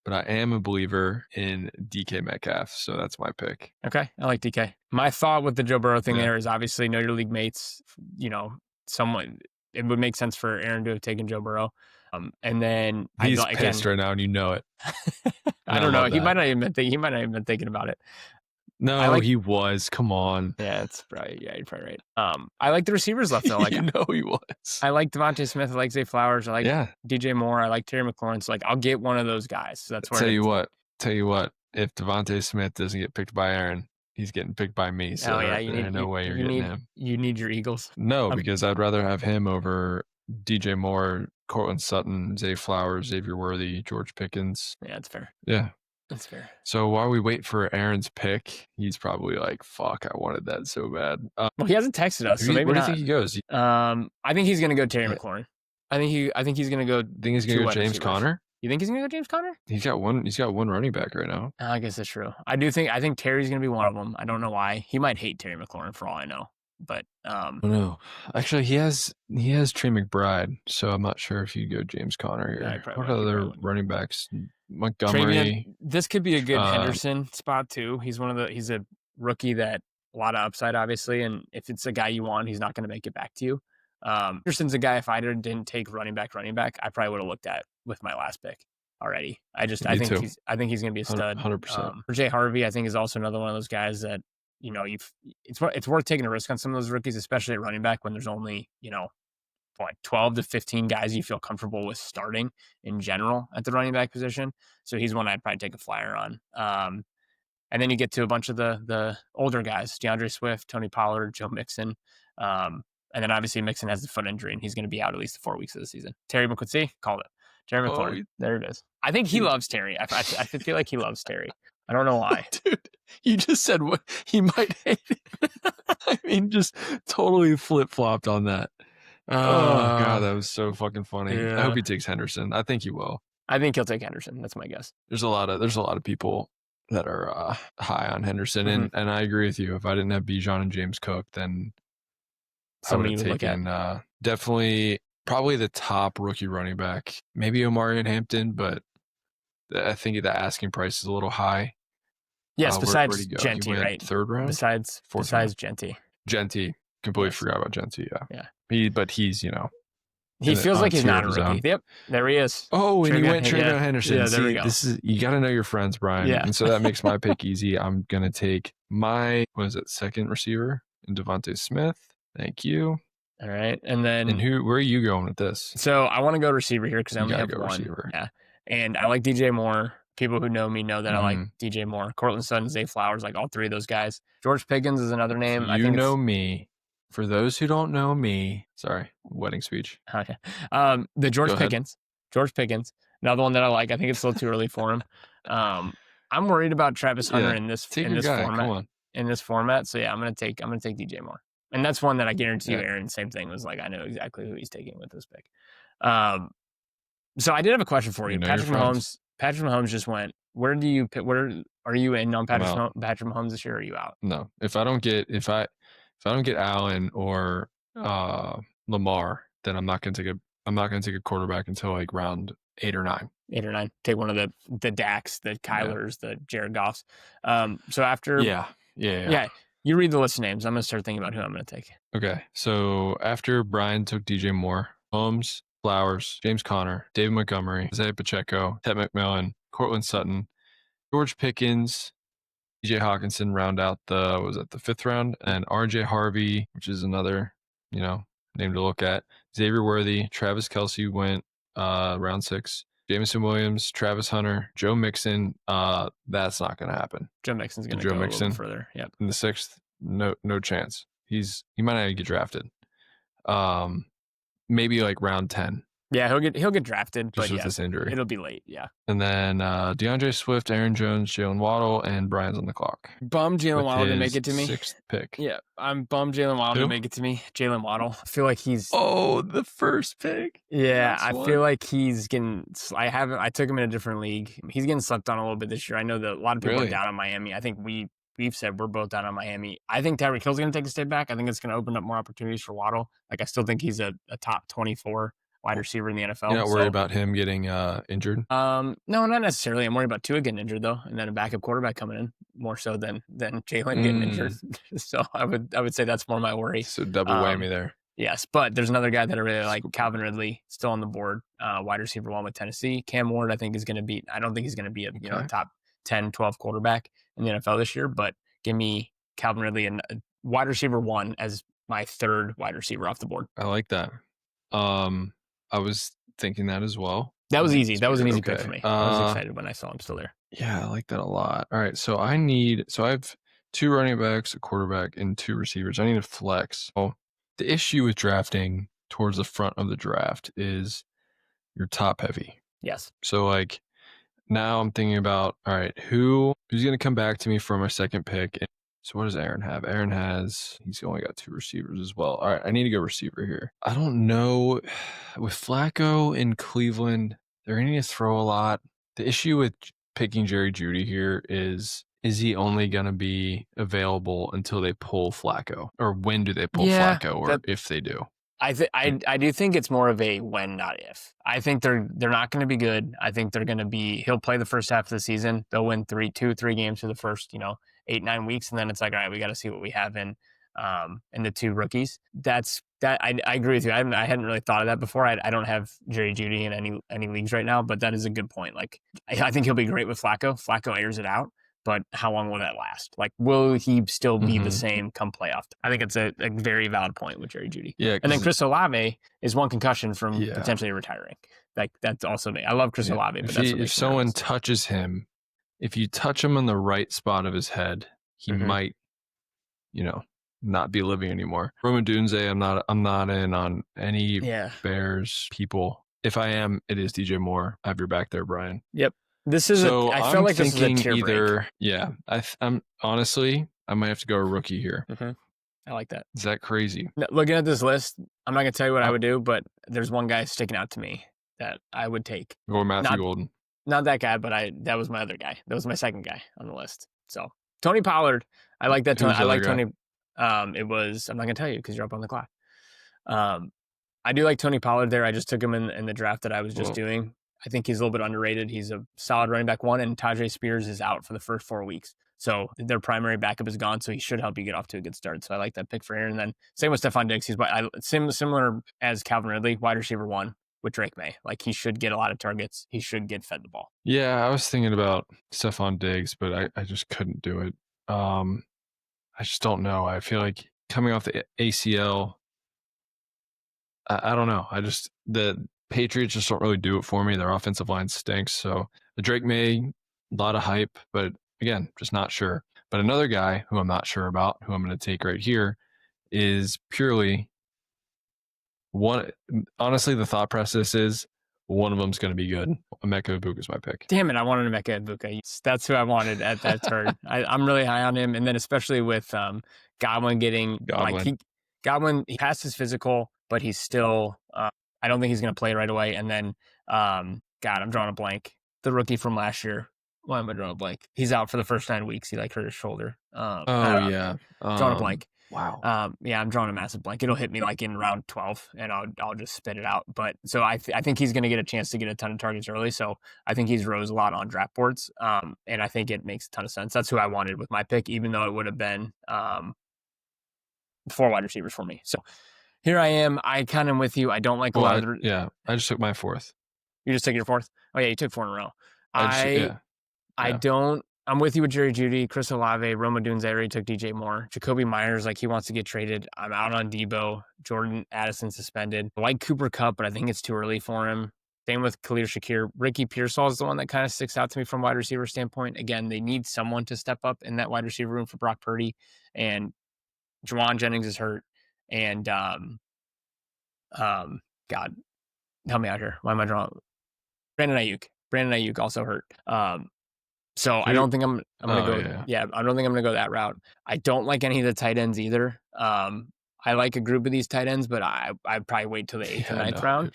But I am a believer in DK Metcalf. So that's my pick. Okay, I like DK. My thought with the Joe Burrow thing there is obviously know your league mates. You know, it would make sense for Aaron to have taken Joe Burrow. And then he's pissed right now, and you know it. I don't know. He might not even been thinking about it. No, he was. Come on. Yeah, it's probably. Yeah, you're probably right. I like the receivers left though. Like he was. I like Devontae Smith. I like Zay Flowers. I like DJ Moore. I like Terry McLaurin. So like, I'll get one of those guys. So that's where. Tell you what. If Devontae Smith doesn't get picked by Aaron, he's getting picked by me. So there's no way you're getting him. You need your Eagles. No, because I'd rather have him over DJ Moore, Cortland Sutton, Zay Flowers, Xavier Worthy, George Pickens. Yeah, that's fair. Yeah. That's fair. So while we wait for Aaron's pick, he's probably like, fuck, I wanted that so bad. Well, he hasn't texted us, so maybe where do you think he goes? I think he's going to go Terry McLaurin. I think he's going to go. Think he's going to go James Conner? You think he's going to go James Conner? He's got one running back right now. I guess that's true. I think Terry's going to be one of them. I don't know why. He might hate Terry McLaurin for all I know. But no, actually, he has Trey McBride, so I'm not sure if you go James Conner here. Yeah, what other running backs? Montgomery. This could be a good Henderson spot too. He's a rookie that a lot of upside, obviously, and if it's a guy you want, he's not going to make it back to you. Henderson's a guy. If I didn't take running back, I probably would have looked at with my last pick already. I think he's going to be a stud. 100%. Jay Harvey, I think, is also another one of those guys that. You know, it's worth taking a risk on some of those rookies, especially at running back when there's only, 12 to 15 guys you feel comfortable with starting in general at the running back position. So he's one I'd probably take a flyer on. And then you get to a bunch of the older guys, DeAndre Swift, Tony Pollard, Joe Mixon. And then obviously Mixon has the foot injury and he's going to be out at least 4 weeks of the season. Terry McQuincy, called it. Terry McLaurin. There it is. I think he loves Terry. I feel like he loves Terry. I don't know why. Dude, you just said what he might hate it. I mean, just totally flip-flopped on that. Oh, God, that was so fucking funny. Yeah. I hope he takes Henderson. I think he will. I think he'll take Henderson. That's my guess. There's a lot of people that are high on Henderson, and I agree with you. If I didn't have Bijan and James Cook, then I would have taken definitely probably the top rookie running back. Maybe Omarion Hampton, but I think the asking price is a little high. Yes, besides Genty, right? Third round? Besides Genty. Genty. Completely forgot about Genty, yeah. He's, he feels like he's not a rookie. Yep, there he is. Oh, and you went Trayvon Henderson. Yeah, there we go. You got to know your friends, Brian. Yeah. And so that makes my pick easy. I'm going to take my, second receiver in Devontae Smith. Thank you. All right. And then. And where are you going with this? So I want to go receiver here because I only have one. Receiver. Yeah. And I like DJ Moore. People who know me know that I like DJ Moore. Cortland Sutton, Zay Flowers, like all 3 of those guys. George Pickens is another name. You know me. For those who don't know me, sorry, wedding speech. Okay. The George Pickens, another one that I like. I think it's a little too early for him. I'm worried about Travis Hunter in this format. In this format, so yeah, I'm gonna take DJ Moore, and that's one that I guarantee you, Aaron. Same thing was like I know exactly who he's taking with this pick. So I did have a question for you. Patrick Mahomes just went. Where are you in on Patrick Mahomes this year? Or are you out? No, if I don't get Allen or Lamar, then I'm not gonna take a quarterback until like round 8 or 9. 8 or 9. Take one of the Dax, the Kylers, the Jared Goffs. So after Yeah. You read the list of names. I'm going to start thinking about who I'm going to take. Okay. So after Brian took DJ Moore, Holmes, Flowers, James Conner, David Montgomery, Isaiah Pacheco, Ted McMillan, Cortland Sutton, George Pickens, DJ Hawkinson round out the 5th round, and RJ Harvey, which is another, name to look at. Xavier Worthy, Travis Kelce went round 6. Jameson Williams, Travis Hunter, Joe Mixon. That's not going to happen. Joe Mixon's going to go a little further. Yep. In the 6th, no chance. He might not even get drafted. Maybe like round 10. Yeah, he'll get drafted, just with this injury. It'll be late. Yeah. And then DeAndre Swift, Aaron Jones, Jalen Waddle, and Brian's on the clock. Bummed Jalen Waddle to make it to me. 6th pick. Yeah, I'm bummed Jalen Waddle to make it to me. Jalen Waddle. I feel like he's the first pick. Yeah, I feel like he's getting. I took him in a different league. He's getting slept on a little bit this year. I know that a lot of people are down on Miami. I think we've said we're both down on Miami. I think Tyreek Hill's going to take a step back. I think it's going to open up more opportunities for Waddle. Like I still think he's a top 24 wide receiver in the NFL. You're not worried about him getting injured? No, not necessarily. I'm worried about Tua getting injured though, and then a backup quarterback coming in more so than Jalen getting injured. So I would say that's more my worry. So double whammy there. Yes, but there's another guy that I really like, Calvin Ridley, still on the board, wide receiver 1 with Tennessee. Cam Ward, I don't think he's going to be a top 10, 12 quarterback in the NFL this year, but give me Calvin Ridley and wide receiver 1 as my 3rd wide receiver off the board. I like that. I was thinking that as well. That was easy. That was an easy pick for me. I was excited when I saw him still there. Yeah, I like that a lot. All right, so I have 2 running backs, a quarterback, and 2 receivers. I need a flex. Oh, the issue with drafting towards the front of the draft is you're top heavy. Yes. So like now I'm thinking about, all right, who's going to come back to me for my 2nd pick? So what does Aaron have? He's only got 2 receivers as well. All right, I need to go receiver here. I don't know. With Flacco in Cleveland, they're going to throw a lot. The issue with picking Jerry Jeudy here is he only going to be available until they pull Flacco? Or when do they pull Flacco, or if they do? I do think it's more of a when, not if. I think they're not going to be good. I think they're going to be. He'll play the first half of the season. They'll win 3 games for the first 8-9 weeks, and then it's like, all right, we got to see what we have in the 2 rookies. I agree with you. I hadn't really thought of that before. I don't have Jerry Jeudy in any leagues right now, but that is a good point. Like I think he'll be great with Flacco. Flacco airs it out. But how long will that last? Like, will he still be the same come playoff? I think it's a very valid point with Jerry Jeudy. Yeah, and then Chris Olave is 1 concussion from potentially retiring. Like, that's also me. I love Chris Olave, but if someone touches him, if you touch him on the right spot of his head, he might, not be living anymore. Roman Dunze, I'm not in on any Bears people. If I am, it is DJ Moore. I have your back there, Brian. Yep. This is I feel like this is a tier break. Yeah. I'm honestly, I might have to go a rookie here. I like that. Is that crazy? Looking at this list, I'm not going to tell you what I would do, but there's one guy sticking out to me that I would take. Or Matthew Golden. Not that guy, but that was my other guy. That was my 2nd guy on the list. So Tony Pollard. I like that. I like Tony. It was, I'm not going to tell you because you're up on the clock. I do like Tony Pollard there. I just took him in the draft that I was just doing. I think he's a little bit underrated. He's a solid running back 1, and Tajay Spears is out for the first 4 weeks. So their primary backup is gone, so he should help you get off to a good start. So I like that pick for Aaron. And then same with Stephon Diggs. He's similar as Calvin Ridley, wide receiver 1 with Drake May. Like, he should get a lot of targets. He should get fed the ball. Yeah, I was thinking about Stephon Diggs, but I just couldn't do it. I just don't know. I feel like coming off the ACL, I don't know. The Patriots just don't really do it for me. Their offensive line stinks. So the Drake May, a lot of hype, but again, just not sure. But another guy who I'm not sure about, who I'm going to take right here, is purely one. Honestly, the thought process is one of them's going to be good. Emeka Egbuka is my pick. Damn it, I wanted Emeka Egbuka. That's who I wanted at that turn. I'm really high on him, and then especially with Godwin getting Godwin, he passed his physical, but he's still. I don't think he's going to play right away. And then, I'm drawing a blank. The rookie from last year. Why am I drawing a blank? He's out for the first 9 weeks. He hurt his shoulder. Drawing a blank. Wow. Yeah, I'm drawing a massive blank. It'll hit me like in round 12, and I'll just spit it out. But so I think he's going to get a chance to get a ton of targets early. So I think he's rose a lot on draft boards, and I think it makes a ton of sense. That's who I wanted with my pick, even though it would have been 4 wide receivers for me. So here I am. I kind of with you. I don't like a lot of yeah, I just took my 4th. You just took your 4th? Oh yeah, you took 4 in a row. I don't. I'm with you with Jerry Jeudy, Chris Olave, Roma Dunze. I already took DJ Moore. Jacoby Myers, like he wants to get traded. I'm out on Debo. Jordan Addison suspended. I like Cooper Kupp, but I think it's too early for him. Same with Khalil Shakir. Ricky Pearsall is the one that kind of sticks out to me from a wide receiver standpoint. Again, they need someone to step up in that wide receiver room for Brock Purdy. And Juwan Jennings is hurt. And God, help me out here. Why am I drawing? Brandon Ayuk also hurt. So I don't think I'm going to go. Yeah, I don't think I'm going to go that route. I don't like any of the tight ends either. I like a group of these tight ends, but I'd probably wait till the 8th or 9th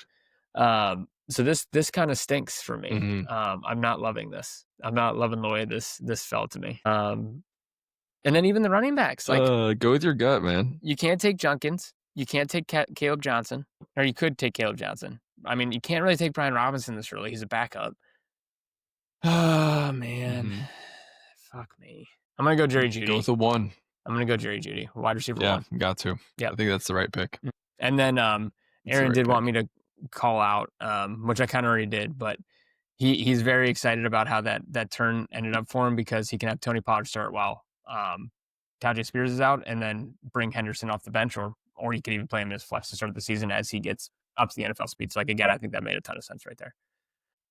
round. So this kind of stinks for me. Mm-hmm. I'm not loving this. I'm not loving the way this fell to me. And then even the running backs, like go with your gut, man. You can't take Junkins. You can't take Caleb Johnson, or you could take Caleb Johnson. I mean, you can't really take Brian Robinson this early. He's a backup. Oh, man. Mm-hmm. Fuck me. I'm going to go Jerry Jeudy. Go with the 1. I'm going to go Jerry Jeudy, wide receiver 1. Yeah, got to. Yeah, I think that's the right pick. And then Aaron did want me to call out, which I kind of already did, but he's very excited about how that turn ended up for him because he can have Tony Pollard start while Tajay Spears is out and then bring Henderson off the bench, or you could even play him as flex to start the season as he gets up to the NFL speed. So, like, again, I think that made a ton of sense right there.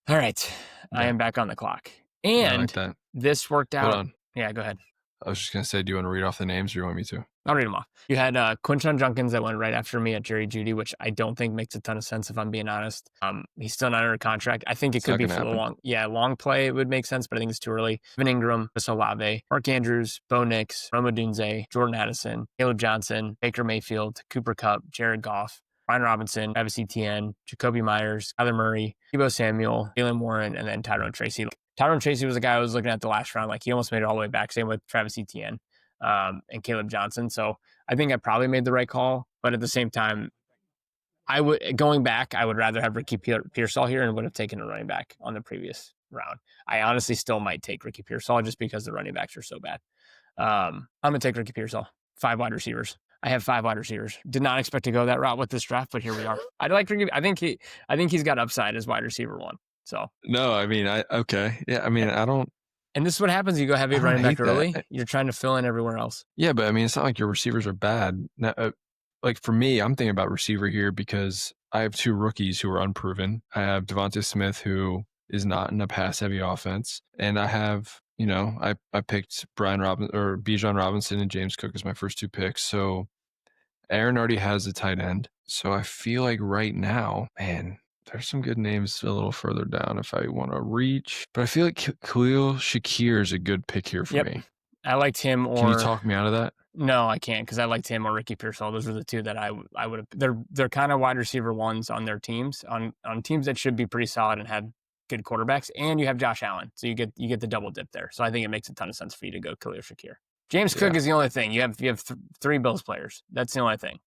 All right. Yeah. I am back on the clock. And this worked out. Hold on. Yeah, go ahead. I was just going to say, do you want to read off the names or you want me to? I'll read them off. You had Quinton Junkins that went right after me at Jerry Jeudy, which I don't think makes a ton of sense if I'm being honest. He's still not under contract. I think it could be for the long play. It would make sense, but I think it's too early. Evan Ingram, Chris Olave, Mark Andrews, Bo Nix, Roma Dunze, Jordan Addison, Caleb Johnson, Baker Mayfield, Cooper Kupp, Jared Goff, Brian Robinson, Travis Etienne, Jacoby Myers, Kyler Murray, Deebo Samuel, Jalen Warren, and then Tyrone Tracy. Tyrone Tracy was the guy I was looking at the last round. Like, he almost made it all the way back. Same with Travis Etienne and Caleb Johnson. So I think I probably made the right call. But at the same time, I would rather have Ricky Pearsall here and would have taken a running back on the previous round. I honestly still might take Ricky Pearsall just because the running backs are so bad. I'm going to take Ricky Pearsall, 5 wide receivers. I have 5 wide receivers. Did not expect to go that route with this draft, but here we are. I like Ricky. I think he's got upside as wide receiver 1. So no, I mean, okay. Yeah, I mean, I don't. And this is what happens. You go heavy running back early. You're trying to fill in everywhere else. Yeah, but I mean, it's not like your receivers are bad. Now, like for me, I'm thinking about receiver here because I have 2 rookies who are unproven. I have Devontae Smith, who is not in a pass-heavy offense, and I have, I picked Bijan Robinson and James Cook as my first 2 picks. So Aaron already has a tight end. So I feel like right now, man, there's some good names a little further down if I want to reach. But I feel like Khalil Shakir is a good pick here for me. I liked him. Can you talk me out of that? No, I can't, because I liked him or Ricky Pearsall. Those are the 2 that I would have. They're kind of wide receiver 1s on their teams, on teams that should be pretty solid and have good quarterbacks. And you have Josh Allen, so you get the double dip there. So I think it makes a ton of sense for you to go Khalil Shakir. James Cook is the only thing. You have 3 Bills players. That's the only thing.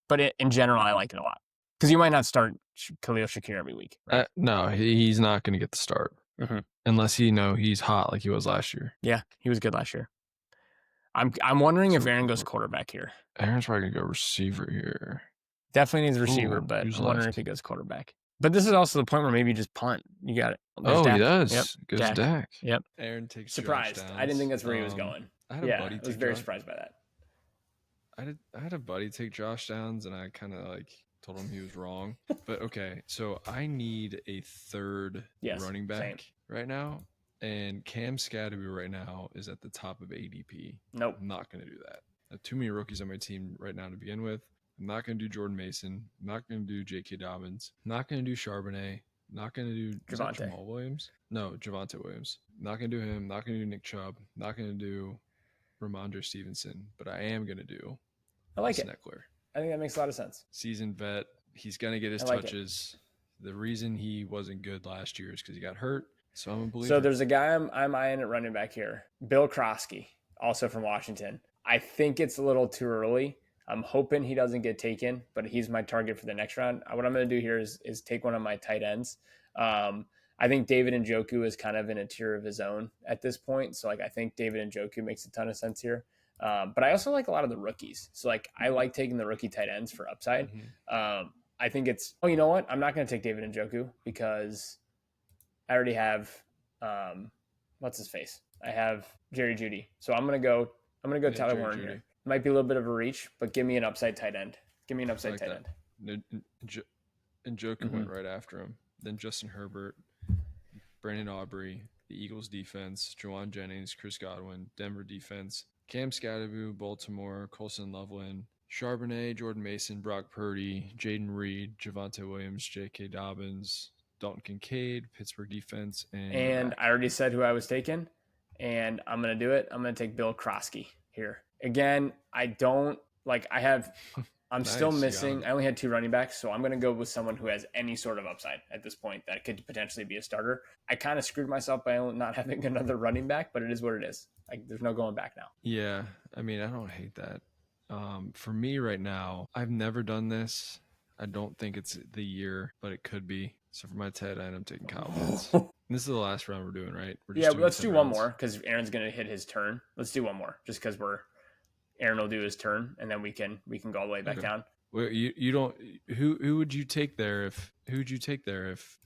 But in general, I like it a lot. Because you might not start Khalil Shakir every week. Right? No, he's not going to get the start. Mm-hmm. Unless he's hot like he was last year. Yeah, he was good last year. I'm wondering if Aaron goes quarterback here. Aaron's probably going to go receiver here. Definitely needs a receiver, but I'm wondering if he goes quarterback. But this is also the point where maybe you just punt. You got it. There's Dak. He does. Yep. Goes Dak. Yep. Aaron takes surprised. I didn't think that's where he was going. I was very surprised by that. I had a buddy take Josh Downs, and I kind of told him he was wrong. But okay, so I need a third running back right now, and Cam Skadoo right now is at the top of ADP. Nope. I'm not going to do that. I have too many rookies on my team right now to begin with. I'm not going to do Jordan Mason. I'm not going to do J.K. Dobbins. I'm not going to do Charbonnet. I'm not going to do Jamal Williams. No, Javonte Williams. I'm not going to do him. I'm not going to do Nick Chubb. I'm not going to do Ramondre Stevenson. But I am going to do Eckler. I think that makes a lot of sense. Seasoned vet. He's going to get his touches. The reason he wasn't good last year is because he got hurt. So I'm a believer. So there's a guy I'm eyeing at running back here. Bill Krosky, also from Washington. I think it's a little too early. I'm hoping he doesn't get taken, but he's my target for the next round. What I'm going to do here is take one of my tight ends. I think David Njoku is kind of in a tier of his own at this point. So like I think David Njoku makes a ton of sense here. But I also like a lot of the rookies. So like I like taking the rookie tight ends for upside. I think it's you know what? I'm not going to take David Njoku because I already have what's his face? I have Jerry Jeudy. So I'm gonna go Tyler Warren here. Might be a little bit of a reach, but give me an upside tight end. Give me an upside tight end. Njoku went right after him. Then Justin Herbert, Brandon Aubrey, the Eagles defense, Juwan Jennings, Chris Godwin, Denver defense, Cam Scatterbu, Baltimore, Colson Loveland, Charbonnet, Jordan Mason, Brock Purdy, Jaden Reed, Javonte Williams, J.K. Dobbins, Dalton Kincaid, Pittsburgh defense, and I already said who I was taking, and I'm going to do it. I'm going to take Bill Krosky here. Again, I'm Nice, still missing. I only had 2 running backs, so I'm going to go with someone who has any sort of upside at this point that could potentially be a starter. I kind of screwed myself by not having another running back, but it is what it is. Like, there's no going back now. Yeah, I mean, I don't hate that. For me right now, I've never done this. I don't think it's the year, but it could be. So for my tight end, I'm taking Kyle Pitts. This is the last round we're doing, right? Let's do one more because Aaron's going to hit his turn. Let's do one more just because Aaron will do his turn, and then we can go all the way back down. Well, you don't. Who would you take there if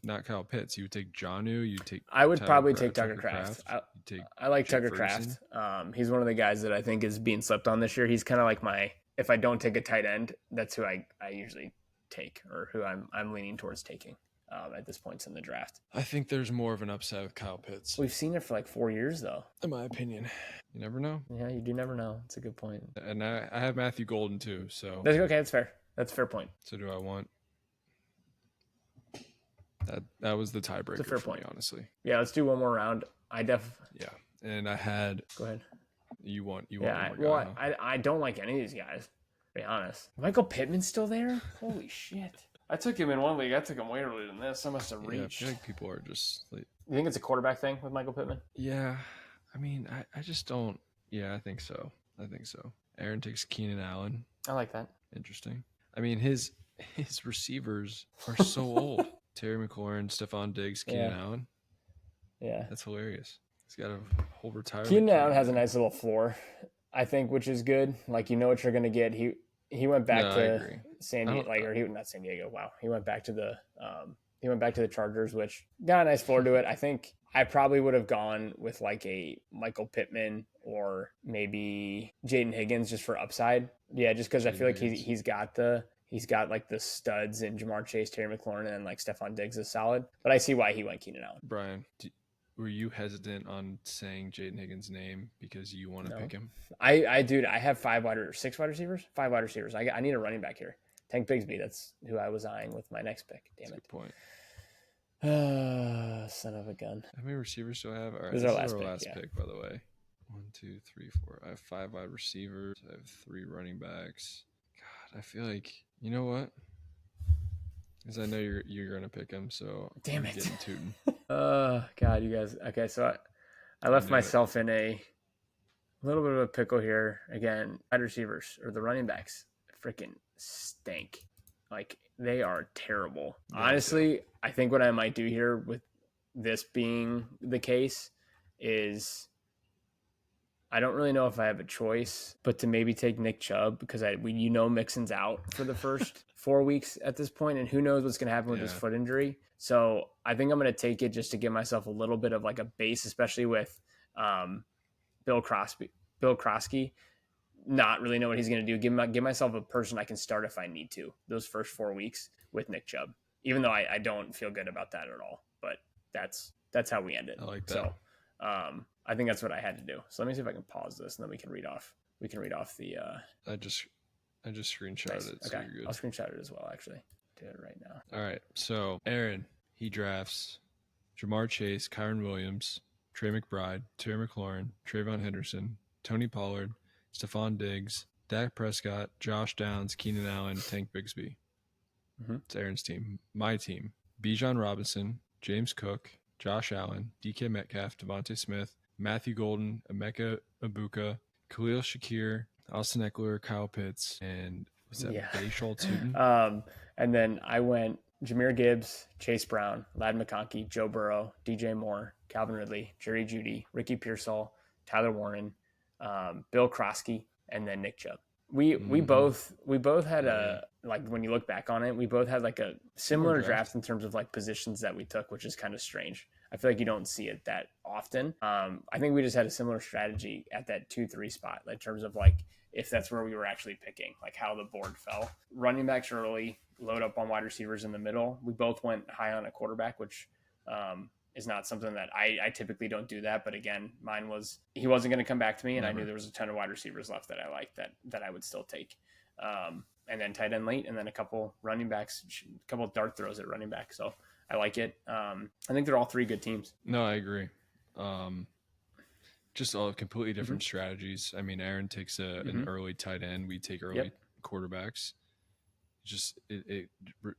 not Kyle Pitts? You would take Jonnu. You take. I would probably take Tucker Kraft. I like Tucker Kraft. He's one of the guys that I think is being slept on this year. He's kind of like if I don't take a tight end, that's who I usually take or who I'm leaning towards taking at this point in the draft. I think there's more of an upside with Kyle Pitts. We've seen it for like 4 years though. In my opinion, you never know. Yeah, you do never know. It's a good point. And I have Matthew Golden too. So that's okay. That's fair. That's a fair point. So do I want? That was the tiebreaker. It's a fair for point, me, honestly. Yeah, let's do one more round. Yeah, and I had. Go ahead. You want? Yeah. One more guy, huh? I don't like any of these guys. To be honest, Michael Pittman's still there. Holy shit! I took him in one league. I took him way earlier than this. I must have reached. I feel like people are just like. You think it's a quarterback thing with Michael Pittman? Yeah, I mean, I just don't. Yeah, I think so. Aaron takes Keenan Allen. I like that. Interesting. I mean, his receivers are so old. Terry McLaurin, Stephon Diggs, Keenan Allen. Yeah. That's hilarious. He's got a whole retirement. Keenan Allen has a nice little floor, I think, which is good. Like, you know what you're going to get. He went back to San Diego, not San Diego. Wow. He went back to the Chargers, which got a nice floor to it. I think I probably would have gone with like a Michael Pittman or maybe Jaden Higgins just for upside. Yeah, just because I feel like he's got like the studs in Jamar Chase, Terry McLaurin, and then like Stephon Diggs is solid. But I see why he went Keenan Allen. Brian, were you hesitant on saying Jaden Higgins' name because you want to pick him? I have 5 wide receivers. I need a running back here. Tank Bigsby, that's who I was eyeing with my next pick. Damn it. Good point. Son of a gun. How many receivers do I have? All right, this is our last pick, by the way. 1, 2, 3, 4. I have 5 wide receivers. I have 3 running backs. God, I feel like, you know what? Because I know you're gonna pick him, so damn I'm it. getting tootin'. God, you guys. Okay, so I left myself in a little bit of a pickle here. Again, wide receivers or the running backs freaking stink. Like, they are terrible. Yeah, honestly, I think what I might do here with this being the case is I don't really know if I have a choice, but to maybe take Nick Chubb because Mixon's out for the first 4 weeks at this point, and who knows what's going to happen with his foot injury. So I think I'm going to take it just to give myself a little bit of like a base, especially with Bill Krosky. Not really know what he's going to do. Give myself a person I can start if I need to those first 4 weeks with Nick Chubb, even though I don't feel good about that at all. But that's how we end it. I like that. So I think that's what I had to do. So let me see if I can pause this and then we can read off the. I just screenshotted it. So okay, you're good. I'll screenshot it as well. Actually, do it right now. All right. So Aaron, he drafts Jamar Chase, Kyron Williams, Trey McBride, Terry McLaurin, Trayvon Henderson, Tony Pollard, Stephon Diggs, Dak Prescott, Josh Downs, Keenan Allen, Tank Bigsby. Mm-hmm. It's Aaron's team. My team: Bijan Robinson, James Cook, Josh Allen, DK Metcalf, Devontae Smith, Matthew Golden, Emeka Ibuka, Khalil Shakir, Austin Eckler, Kyle Pitts, and was that Bayshall Tootin? And then I went Jahmyr Gibbs, Chase Brown, Ladd McConkey, Joe Burrow, DJ Moore, Calvin Ridley, Jerry Jeudy, Ricky Pearsall, Tyler Warren, Bill Krosky, and then Nick Chubb. We both had like when you look back on it, we both had like a similar draft in terms of like positions that we took, which is kind of strange. I feel like you don't see it that often. I think we just had a similar strategy at that 2-3 spot in terms of like if that's where we were actually picking, like how the board fell. Running backs early, load up on wide receivers in the middle. We both went high on a quarterback, which is not something that I typically don't do that. But again, mine was he wasn't going to come back to me, and I knew there was a ton of wide receivers left that I liked that I would still take. And then tight end late, and then a couple running backs, a couple of dart throws at running back. So I like it. I think they're all three good teams. No, I agree. Just all completely different strategies. I mean, Aaron takes an early tight end. We take early quarterbacks. Just it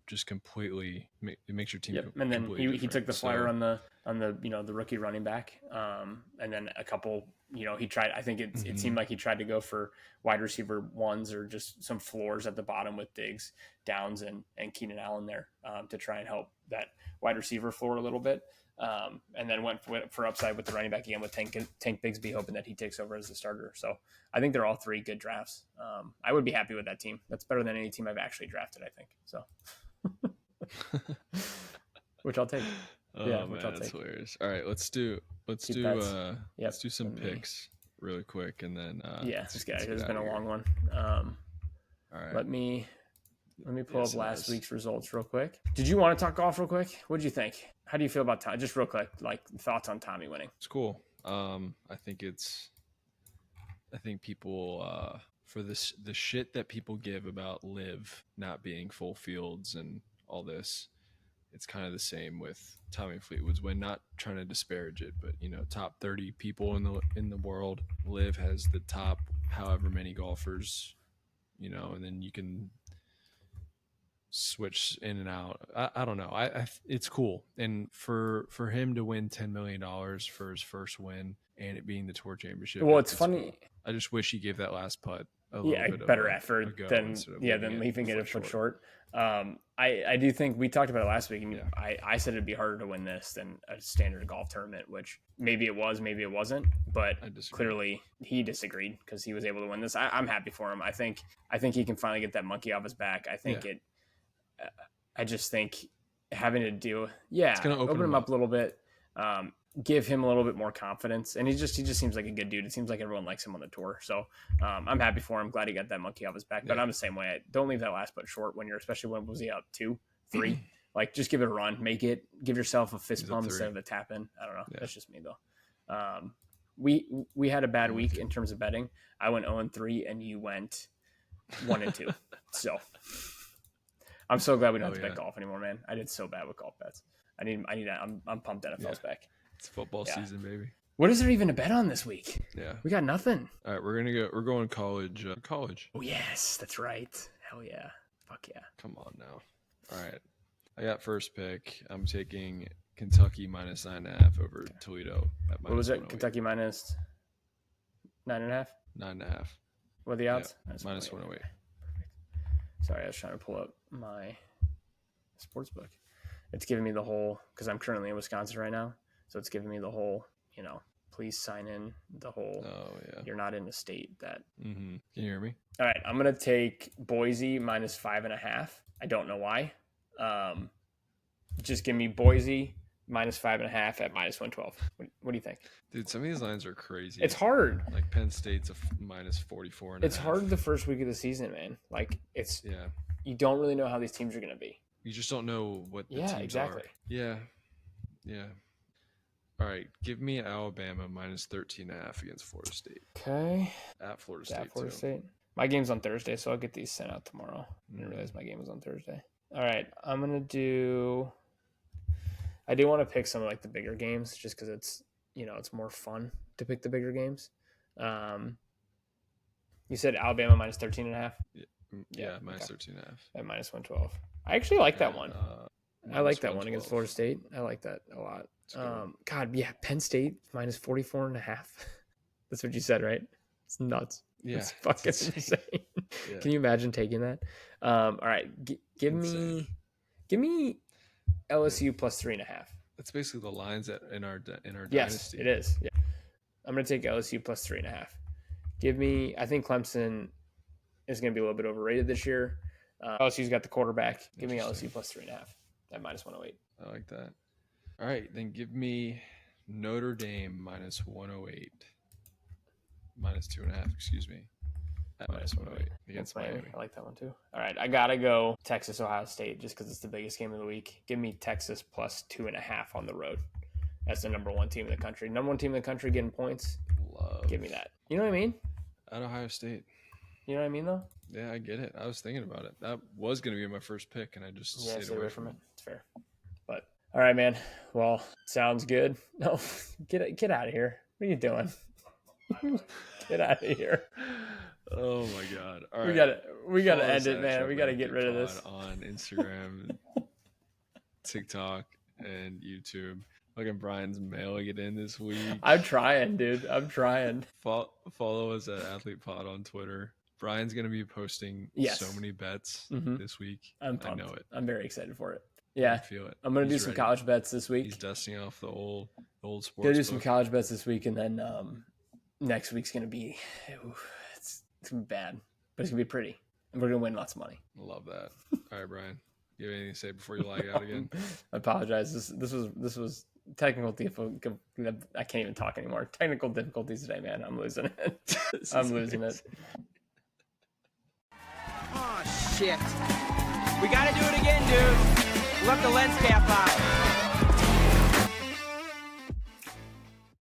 just completely it makes your team. And then he took the flyer on the the rookie running back. And then a couple. He tried. I think it seemed like he tried to go for wide receiver ones or just some floors at the bottom with Diggs, Downs, and Keenan Allen there to try and help that wide receiver floor a little bit. And then went for upside with the running back again with Tank Bigsby, hoping that he takes over as the starter. So I think they're all three good drafts. I would be happy with that team. That's better than any team I've actually drafted, I think. So, which I'll take. Oh, yeah, man, that's hilarious. All right, let's do some picks really quick, and then just get it. It's been a long one. All right, let me pull up last week's results real quick. Did you want to talk golf real quick? What did you think? How do you feel about Tommy? Just real quick, like thoughts on Tommy winning. It's cool. I think people for the shit that people give about Live not being full fields and all this. It's kind of the same with Tommy Fleetwood's win. Not trying to disparage it, but top 30 people in the world. Live has the top however many golfers, and then you can switch in and out. I don't know. It's cool, and for him to win $10 million for his first win and it being the Tour Championship. Well, it's funny. Cool. I just wish he gave that last putt a little bit better effort than leaving it a foot short. I do think we talked about it last week. And I said it'd be harder to win this than a standard golf tournament, which maybe it was, maybe it wasn't, but clearly he disagreed because he was able to win this. I'm happy for him. I think he can finally get that monkey off his back. I think I just think having to do, it's going to open him up a little bit. Give him a little bit more confidence, and he just seems like a good dude. It seems like everyone likes him on the tour, so I'm happy for him. Glad he got that monkey off his back. But I'm the same way. Don't leave that last putt short especially when was he up 2, 3? Like just give it a run, make it, give yourself a fist bump instead of a tap in. I don't know. Yeah. That's just me though. We had a bad week in terms of betting. I went 0-3, and you went 1-2. So I'm so glad we don't have to bet golf anymore, man. I did so bad with golf bets. I'm pumped NFL's back. It's football season, baby. What is there even to bet on this week? Yeah. We got nothing. All right, we're going college. Oh, yes, that's right. Hell yeah. Fuck yeah. Come on now. All right. I got first pick. I'm taking Kentucky minus 9.5 over Toledo at minus. What was it? Kentucky minus 9.5? 9.5. What are the odds? Yeah, minus 108. Sorry, I was trying to pull up my sports book. It's giving me the whole, because I'm currently in Wisconsin right now. So it's giving me the whole, please sign in, the whole, you're not in a state that. Mm-hmm. Can you hear me? All right, I'm going to take Boise minus 5.5. I don't know why. Just give me Boise minus 5.5 at minus 112. What do you think? Dude, some of these lines are crazy. It's hard. Like Penn State's a minus 44. It's hard the first week of the season, man. Like you don't really know how these teams are going to be. You just don't know what the teams are. Yeah. All right, give me Alabama minus 13.5 against Florida State. Okay. At Florida State, State. My game's on Thursday, so I'll get these sent out tomorrow. I didn't realize my game was on Thursday. All right, I'm going to do... I do want to pick some of the bigger games just because it's, it's more fun to pick the bigger games. You said Alabama minus 13.5? Yeah, minus 13.5. At minus 112. I actually like that one. I like that one against Florida State. I like that a lot. God, yeah, Penn State minus 44.5. That's what you said, right? It's nuts. Yeah, It's fucking insane. Yeah. Can you imagine taking that? All right, give me LSU plus 3.5. That's basically the lines in our Yes, dynasty. it is. Yeah. I'm gonna take LSU plus 3.5. Give me. I think Clemson is gonna be a little bit overrated this year. LSU's got the quarterback. Give me LSU plus 3.5 at -108. I like that. All right, then give me Notre Dame -108. -2.5, excuse me. At -108 against Miami. I like that one too. All right, I gotta go Texas Ohio State just because it's the biggest game of the week. Give me Texas plus 2.5 on the road. That's the number 1 team in the country. Number 1 team in the country getting points. Give me that. You know what I mean? At Ohio State. You know what I mean though? Yeah, I get it. I was thinking about it. That was going to be my first pick, and I just stayed away from it. It's fair. But all right, man. Well, sounds good. No, get out of here. What are you doing? Get out of here. Oh my god! All right, we gotta end it, man. We gotta get rid of this on Instagram, TikTok, and YouTube. Look at Brian's mailing it in this week. I'm trying, dude. I'm trying. Follow us at AthletePod on Twitter. Brian's gonna be posting so many bets this week. I know it. I'm very excited for it. Yeah, I feel it. I'm gonna do some college bets this week. He's dusting off the old sports. Gonna do some college bets this week, and then next week's gonna be it's gonna be bad, but it's gonna be pretty, and we're gonna win lots of money. Love that. All right, Brian. You have anything to say before you lag out again? I apologize. This was technical difficulty. I can't even talk anymore. Technical difficulties today, man. I'm losing it. I'm losing it. Oh shit. We gotta do it again, dude. Left the lens cap out.